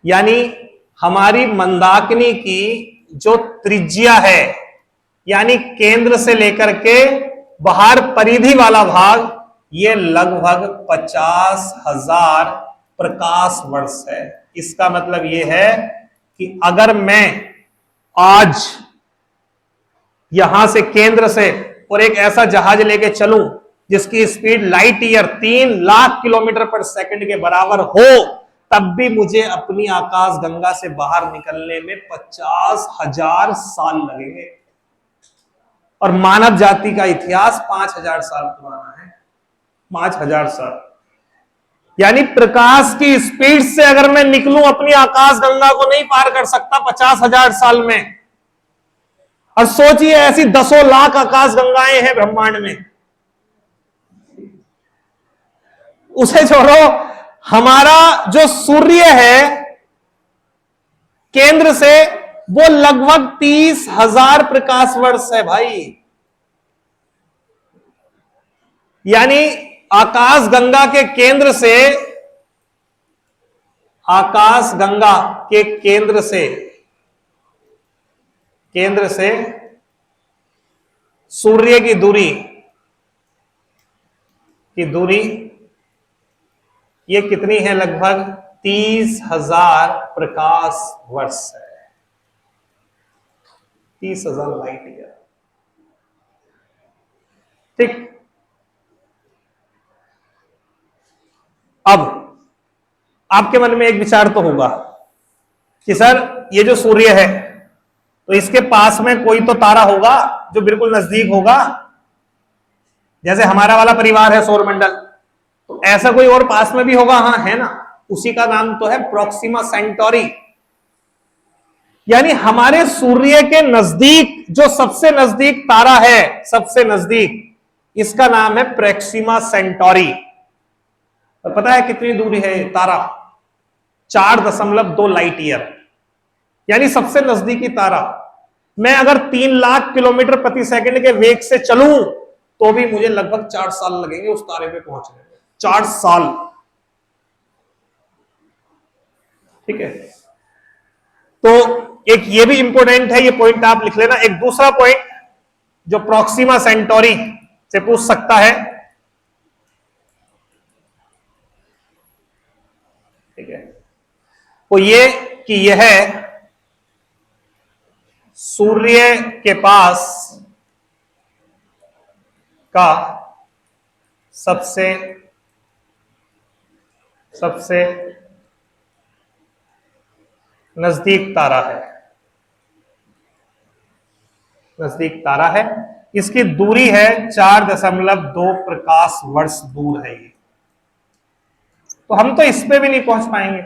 यानी हमारी मंदाकिनी की जो त्रिज्या है, यानी केंद्र से लेकर के बाहर परिधि वाला भाग, ये लगभग 50,000 प्रकाश वर्ष है। इसका मतलब ये है कि अगर मैं आज यहां से केंद्र से और एक ऐसा जहाज लेके चलूं जिसकी speed light year 3 lakh kilometre पर सेकंड के बराबर हो, तब भी मुझे अपनी आकाशगंगा से बाहर निकलने में 50,000 साल लगेंगे। और मानव जाति का इतिहास 5,000 साल पुराना है। 5,000 साल। यानी प्रकाश की स्पीड से अगर मैं निकलूं अपनी आकाशगंगा को नहीं पार कर सकता 50,000 साल में। और सोचिए ऐसी 10 लाख आकाशगंगाएं हैं ब्रह्मांड में। उसे छोड़ो, हमारा जो सूर्य है केंद्र से, वो लगभग 30,000 प्रकाश वर्ष है भाई। यानी आकाशगंगा के केंद्र से, आकाशगंगा के केंद्र से केंद्र से सूर्य की दूरी ये कितनी है? लगभग 30,000 प्रकाश वर्ष है। 30,000 लाइट ईयर। ठीक। अब आपके मन में एक विचार तो होगा कि सर ये जो सूर्य है तो इसके पास में कोई तो तारा होगा जो बिल्कुल नजदीक होगा, जैसे हमारा वाला परिवार है सौरमंडल, तो ऐसा कोई और पास में भी होगा? हाँ है ना, उसी का नाम तो है प्रोक्सिमा सेंटोरी। यानी हमारे सूर्य के नजदीक जो सबसे नजदीक तारा है, सबसे नजदीक, इसका नाम है प्रोक्सिमा सेंटोरी। और पता है कितनी दूरी है तारा? 4.2 लाइट ईयर, यानी सबसे नजदीकी तारा। मैं अगर 3 लाख किलोमीटर प्रति सेकंड के वेग से चलूं तो भी मुझे लगभग 4 साल लगेंगे उस तारे पे पहुंचने में। 4 साल। ठीक है। तो एक ये भी इंपॉर्टेंट है, ये पॉइंट आप लिख लेना। एक दूसरा पॉइंट जो प्रोक्सिमा सेंटोरी से पूछ सकता है, ठीक है, वो ये कि यह सूर्य के पास का सबसे नजदीक तारा है। नजदीक तारा है, इसकी दूरी है 4.2 प्रकाश वर्ष दूर है ये। तो हम तो इस पे भी नहीं पहुंच पाएंगे,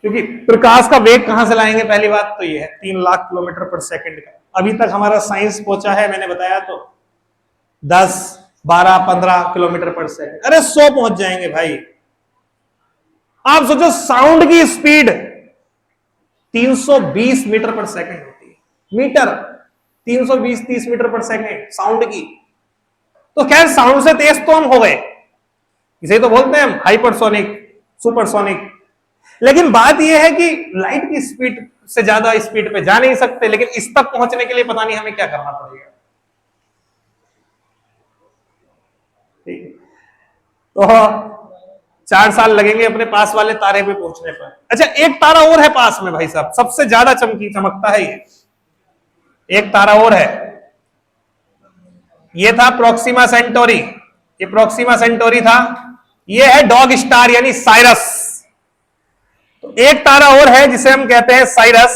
क्योंकि प्रकाश का वेग कहां से लाएंगे? पहली बात तो ये है 3 लाख किलोमीटर पर सेकंड का। अभी तक हमारा साइंस पहुंचा है, मैंने बताया तो 10, 12, 15 किलोमीटर पर सेकंड। अरे 100 पहुंच जाएंगे भाई। आप सोचो साउंड की स्पीड 320 मीटर पर सेकंड होती है। मीटर 320-30 मीटर पर सेकंड साउंड की। तो खैर साउंड से तेज तो हम हो गए, इसे तो बोलते हैं हम हाइपरसोनिक, सुपरसोनिक। लेकिन बात यह है कि लाइट की स्पीड से ज्यादा स्पीड पे जा नहीं सकते, लेकिन इस तक पहुंचने के लिए पता नहीं हमें क्या करना पड़ेगा। ठीक है। तो 4 साल लगेंगे अपने पास वाले तारे पे पहुंचने पर। अच्छा, एक तारा और है पास में भाई साहब, सबसे ज्यादा चमकता है ये। एक तारा और है, ये था प्रोक्सिमा सेंटोरी। ये प्रोक्सिमा सेंटोरी था। ये है डॉग स्टार यानी साइरस। तो एक तारा और है जिसे हम कहते हैं साइरस,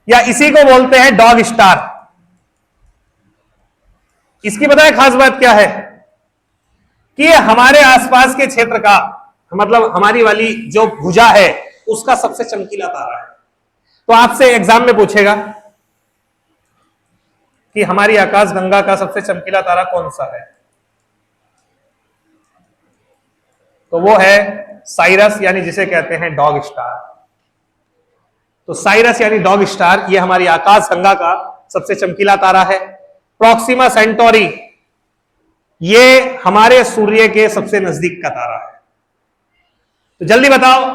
या इसी को बोलते हैं डॉग स्टार। इसकी पता है खास बात क्या है? कि हमारे आसपास के क्षेत्र का, मतलब हमारी वाली जो भुजा है उसका सबसे चमकीला तारा है। तो आपसे एग्जाम में पूछेगा कि हमारी आकाशगंगा का सबसे चमकीला तारा कौन सा है, तो वो है साइरस, यानी जिसे कहते हैं डॉग स्टार। तो साइरस यानी डॉग स्टार, ये हमारी आकाशगंगा का सबसे चमकीला तारा है। प्रोक्सिमा सेंटोरी ये हमारे सूर्य के सबसे नजदीक का तारा है। तो जल्दी बताओ,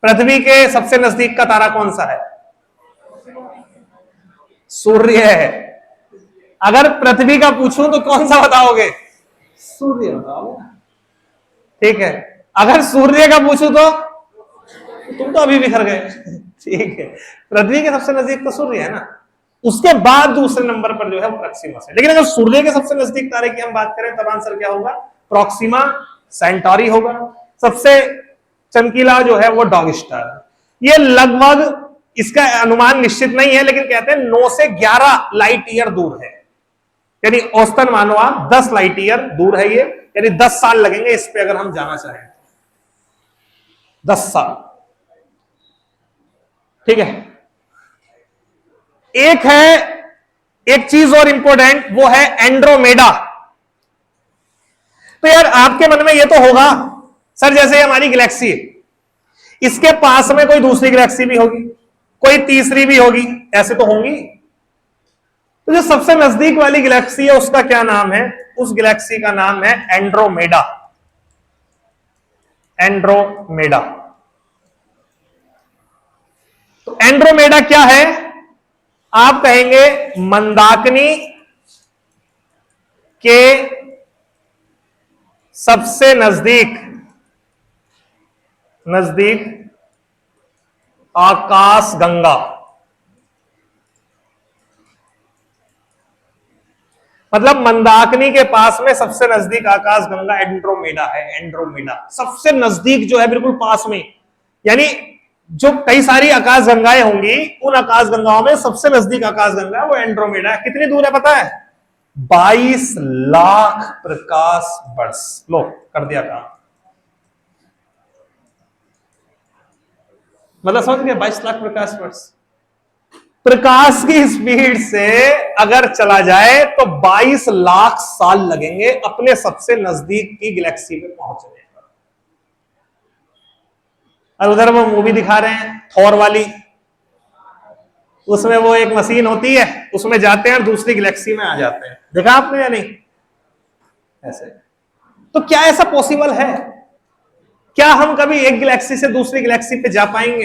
पृथ्वी के सबसे नजदीक का तारा कौन सा है? सूर्य है। अगर पृथ्वी का पूछूं तो कौन सा बताओगे? सूर्य बताओगे। ठीक है। अगर सूर्य का पूछूं तो तुम तो अभी बिखर गए। ठीक है। पृथ्वी के सबसे नजदीक तो सूर्य है ना, उसके बाद दूसरे नंबर पर जो है वो प्रोक्सिमा है। लेकिन अगर सूर्य के सबसे नजदीक तारे की हम बात करें तब आंसर क्या होगा? प्रोक्सिमा सेंटोरी होगा। सबसे चमकीला जो है वो डॉग स्टार। ये लगभग, इसका अनुमान निश्चित नहीं है, लेकिन कहते हैं 9 से 11 लाइट ईयर दूर है। यानी औसतन मानो आप 10 लाइट ईयर दूर है ये, यानी 10 साल लगेंगे इस पे अगर हम जाना चाहें। 10 साल। ठीक है। एक चीज और इंपॉर्टेंट, वो है एंड्रोमेडा। तो यार आपके मन में ये तो होगा सर, जैसे हमारी गैलेक्सी है, इसके पास में कोई दूसरी गैलेक्सी भी होगी, कोई तीसरी भी होगी, ऐसे तो होंगी। तो जो सबसे नजदीक वाली गैलेक्सी है उसका क्या नाम है? उस गैलेक्सी का नाम है एंड्रोमेडा। एंड्रोमेडा। तो एंड्रोमेडा क्या है? आप कहेंगे मंदाकिनी के सबसे नजदीक आकाश गंगा। मतलब मंदाकिनी के पास में सबसे नजदीक आकाश गंगा एंड्रोमेडा है। एंड्रोमेडा सबसे नजदीक जो है, बिल्कुल पास में। यानी जो कई सारी आकाश गंगाएं होंगी, उन आकाश गंगाओं में सबसे नजदीक आकाश गंगा वो एंड्रोमेडा है। कितनी दूर है पता है? 22 लाख प्रकाश वर्ष। लो कर दिया काम। मतलब समझ गए? 22 लाख प्रकाश वर्ष। प्रकाश की स्पीड से अगर चला जाए तो 22 लाख साल लगेंगे अपने सबसे नजदीक की गैलेक्सी में पहुंचने पर। और उधर वो मूवी दिखा रहे हैं थॉर वाली, उसमें वो एक मशीन होती है, उसमें जाते हैं और दूसरी गैलेक्सी में आ जाते हैं। देखा आपने या नहीं? ऐसे तो क्या ऐसा पॉसिबल है? क्या हम कभी एक गैलेक्सी से दूसरी गैलेक्सी पे जा पाएंगे?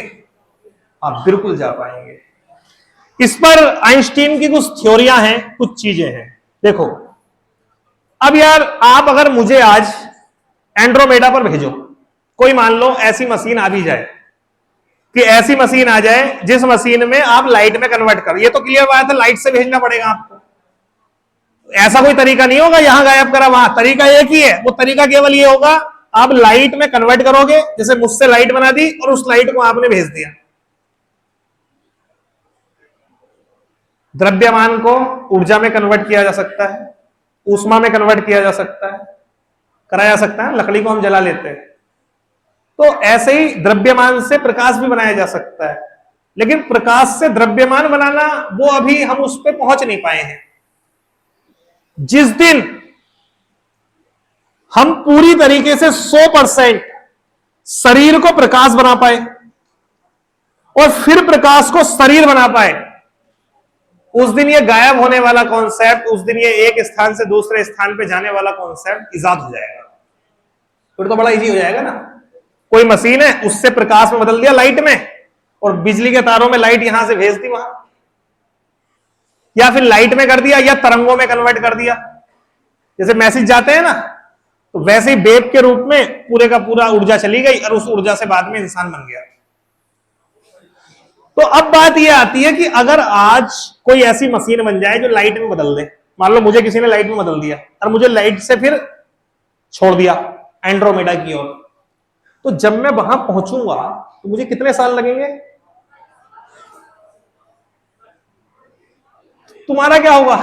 हाँ, बिल्कुल जा पाएंगे। इस पर आइंस्टीन की कुछ थ्योरियां हैं, कुछ चीजें हैं। देखो, अब यार आप अगर मुझे आज एंड्रोमेडा पर भेजो, कोई मान लो ऐसी मशीन आ भी जाए कि ऐसी मशीन आ जाए जिस मशीन में आप लाइट में कन्वर्ट करो। ये तो क्लियर बात है, लाइट से भेजना पड़ेगा आपको। ऐसा कोई तरीका नहीं होगा यहां गायब करा वहां, तरीका एक ही है। वो तरीका केवल ये होगा, आप लाइट में कन्वर्ट करोगे, जैसे मुझसे लाइट बना दी और उस लाइट को आपने भेज दिया। द्रव्यमान को ऊर्जा में कन्वर्ट किया जा सकता है, ऊष्मा में कन्वर्ट किया जा सकता है, करा जा सकता है। लकड़ी को हम जला लेते हैं, तो ऐसे ही द्रव्यमान से प्रकाश भी बनाया जा सकता है। लेकिन प्रकाश से द्रव्यमान बनाना, वो अभी हम उस पर पहुंच नहीं पाए हैं। जिस दिन हम पूरी तरीके से 100% शरीर को प्रकाश बना पाए और फिर प्रकाश को शरीर बना पाए, उस दिन ये गायब होने वाला कॉन्सेप्ट, उस दिन ये एक स्थान से दूसरे स्थान पे जाने वाला कॉन्सेप्ट इजाद हो जाएगा। फिर तो बड़ा इजी हो जाएगा ना। कोई मशीन है, उससे प्रकाश में बदल दिया लाइट में, और बिजली के तारों में लाइट यहां से भेज दी वहां, या फिर लाइट में कर दिया या तरंगों में कन्वर्ट कर दिया। जैसे मैसेज जाते हैं ना, तो वैसे ही वेव के रूप में पूरे का पूरा ऊर्जा चली गई और उस ऊर्जा से बाद में इंसान बन गया। तो अब बात यह आती है कि अगर आज कोई ऐसी मशीन बन जाए जो लाइट में बदल दे, मान लो मुझे किसी ने लाइट में बदल दिया और मुझे लाइट से फिर छोड़ दिया एंड्रोमेडा की ओर, तो जब मैं वहां पहुंचूंगा तो मुझे कितने साल लगेंगे? तुम्हारा क्या होगा?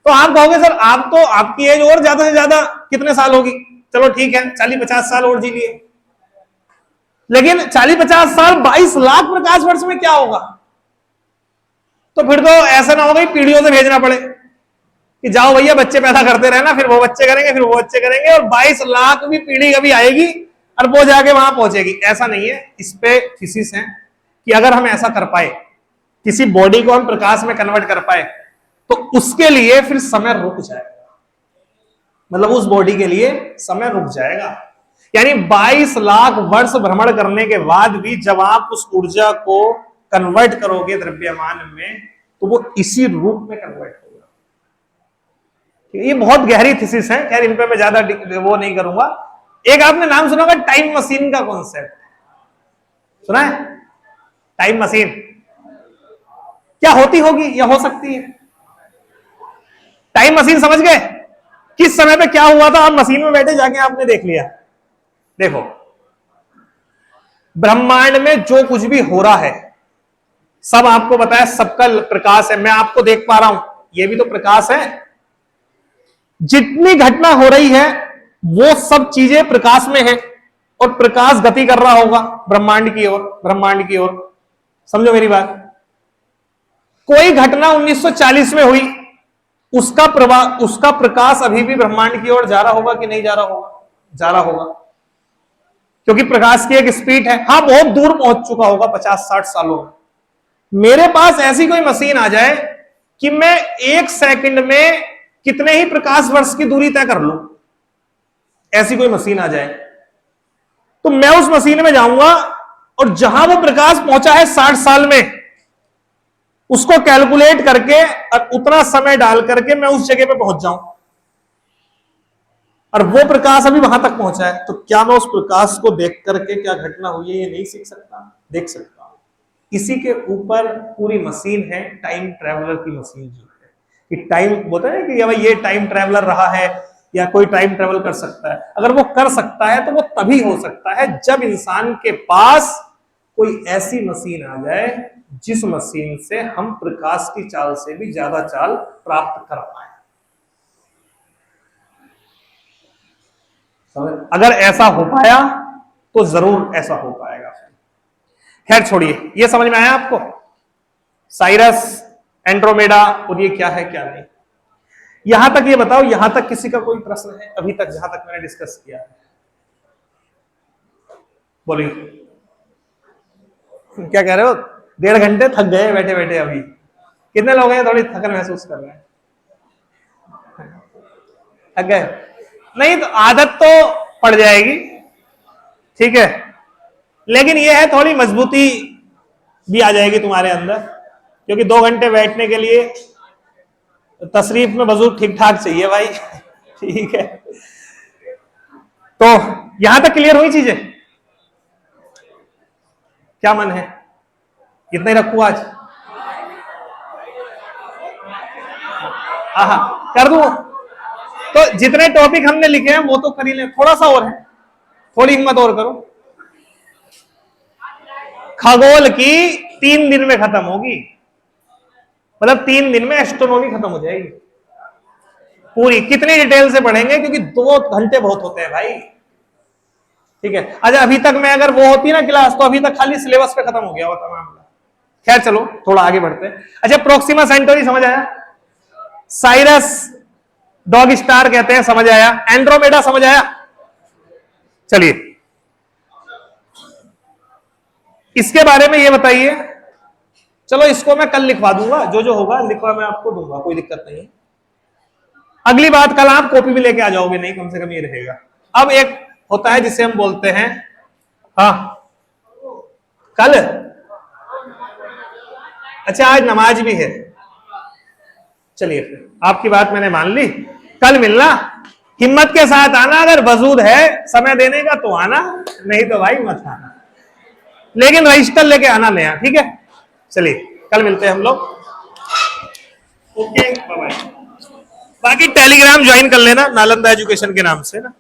तो आप कहोगे सर आप तो, आपकी एज और ज्यादा से ज्यादा कितने साल होगी? चलो ठीक है, 40-50 साल और जी लिए। लेकिन 40-50 साल 22 लाख प्रकाश वर्ष में क्या होगा? तो फिर तो ऐसा ना होगा पीढ़ियों से भेजना पड़े कि जाओ भैया बच्चे पैदा करते रहना, फिर वो बच्चे करेंगे, फिर वो बच्चे करेंगे, और 22 लाख भी पीढ़ी कभी आएगी और वो जाके वहां पहुंचेगी। ऐसा नहीं है। इस पे थीसिस है कि अगर हम ऐसा कर पाए, किसी बॉडी को हम प्रकाश में कन्वर्ट कर पाए, तो उसके लिए फिर समय रुक जाएगा। मतलब उस बॉडी के लिए समय रुक जाएगा। यानी 22 लाख वर्ष भ्रमण करने के बाद भी जब आप उस ऊर्जा को कन्वर्ट करोगे द्रव्यमान में, तो वो इसी रूप में कन्वर्ट होगा। ये बहुत गहरी थीसिस है, खैर इन पे मैं ज्यादा वो नहीं करूंगा। एक आपने नाम सुना होगा टाइम मशीन का कॉन्सेप्ट, सुना है? टाइम मशीन क्या होती होगी या हो सकती है? टाइम मशीन समझ गए? किस समय पे क्या हुआ था, आप मशीन में बैठे जाके आपने देख लिया। देखो, ब्रह्मांड में जो कुछ भी हो रहा है सब आपको बताया, सबका प्रकाश है। मैं आपको देख पा रहा हूं, यह भी तो प्रकाश है। जितनी घटना हो रही है वो सब चीजें प्रकाश में है, और प्रकाश गति कर रहा होगा ब्रह्मांड की ओर, ब्रह्मांड की ओर। समझो मेरी बात। कोई घटना 1940 में हुई, उसका प्रवाह, उसका प्रकाश अभी भी ब्रह्मांड की ओर जा रहा होगा कि नहीं जा रहा होगा? जा रहा होगा, क्योंकि प्रकाश की एक स्पीड है। हाँ, बहुत दूर पहुंच चुका होगा 50-60 सालों में। मेरे पास ऐसी कोई मशीन आ जाए कि मैं 1 सेकंड में कितने ही प्रकाश वर्ष की दूरी तय कर लूं, ऐसी कोई मशीन आ जाए, तो मैं उस मशीन में जाऊंगा और जहां वो प्रकाश पहुंचा है 60 साल में, उसको कैलकुलेट करके और उतना समय डाल करके मैं उस जगह पे पहुंच जाऊं, और वो प्रकाश अभी वहां तक पहुंचा है, तो क्या मैं उस प्रकाश को देख करके क्या घटना हुई है ये नहीं सीख सकता? देख सकता हूं। इसी के ऊपर पूरी मशीन है, टाइम ट्रेवलर की मशीन जो है, कि टाइम बोलते हैं कि भाई ये टाइम ट्रेवलर रहा है या कोई टाइम ट्रेवल कर सकता है। अगर वो कर सकता है तो वो तभी हो सकता है जब इंसान के पास कोई ऐसी मशीन आ जाए जिस मशीन से हम प्रकाश की चाल से भी ज्यादा चाल प्राप्त कर पाए। अगर ऐसा हो पाया तो जरूर ऐसा हो पाएगा। खैर छोड़िए, ये समझ में आया आपको साइरस, एंड्रोमेडा और ये क्या है क्या नहीं। यहां तक ये बताओ, यहां तक किसी का कोई प्रश्न है अभी तक जहां तक मैंने डिस्कस किया है? बोलिए, क्या कह रहे हो? 1.5 घंटे थक गए बैठे बैठे। अभी कितने लोग हैं थोड़ी थकन महसूस कर रहे हैं? थक गए? नहीं तो आदत तो पड़ जाएगी, ठीक है, लेकिन ये है थोड़ी मजबूती भी आ जाएगी तुम्हारे अंदर, क्योंकि 2 घंटे बैठने के लिए तशरीफ में वजू ठीक ठाक चाहिए भाई। ठीक है, तो यहां तक क्लियर हुई चीजें? क्या मन है इतना ही रखू आज? हाँ कर दूं? तो जितने टॉपिक हमने लिखे हैं वो तो कर ही ले, थोड़ा सा और है, थोड़ी हिम्मत और करो। खगोल की 3 दिन में खत्म होगी, मतलब 3 दिन में एस्ट्रोनॉमी खत्म हो जाएगी पूरी। कितनी डिटेल से पढ़ेंगे, क्योंकि 2 घंटे बहुत होते हैं भाई, ठीक है। अच्छा अभी तक मैं अगर वो होती ना क्लास, तो अभी तक खाली सिलेबस पे खत्म हो गया होता मामला। खैर चलो थोड़ा आगे बढ़ते हैं। अच्छा प्रोक्सिमा सेंटोरी समझ आया, साइरस डॉग स्टार कहते हैं, समझ आया, एंड्रोमेडा समझ आया। चलिए इसके बारे में ये बताइए, चलो इसको मैं कल लिखवा दूंगा, जो जो होगा लिखवा मैं आपको दूंगा, कोई दिक्कत नहीं। अगली बात कल आप कॉपी भी लेके आ जाओगे, नहीं कम से कम ये रहेगा। अब एक होता है जिसे हम बोलते हैं, हाँ कल, अच्छा आज नमाज भी है, चलिए फिर आपकी बात मैंने मान ली, कल मिलना, हिम्मत के साथ आना, अगर वजूद है समय देने का तो आना, नहीं तो भाई मत आना, लेकिन रजिस्टर लेके आना नया, ठीक है। चलिए कल मिलते हैं हम लोग, ओके बाय बाय। बाकी टेलीग्राम ज्वाइन कर लेना नालंदा एजुकेशन के नाम से ना।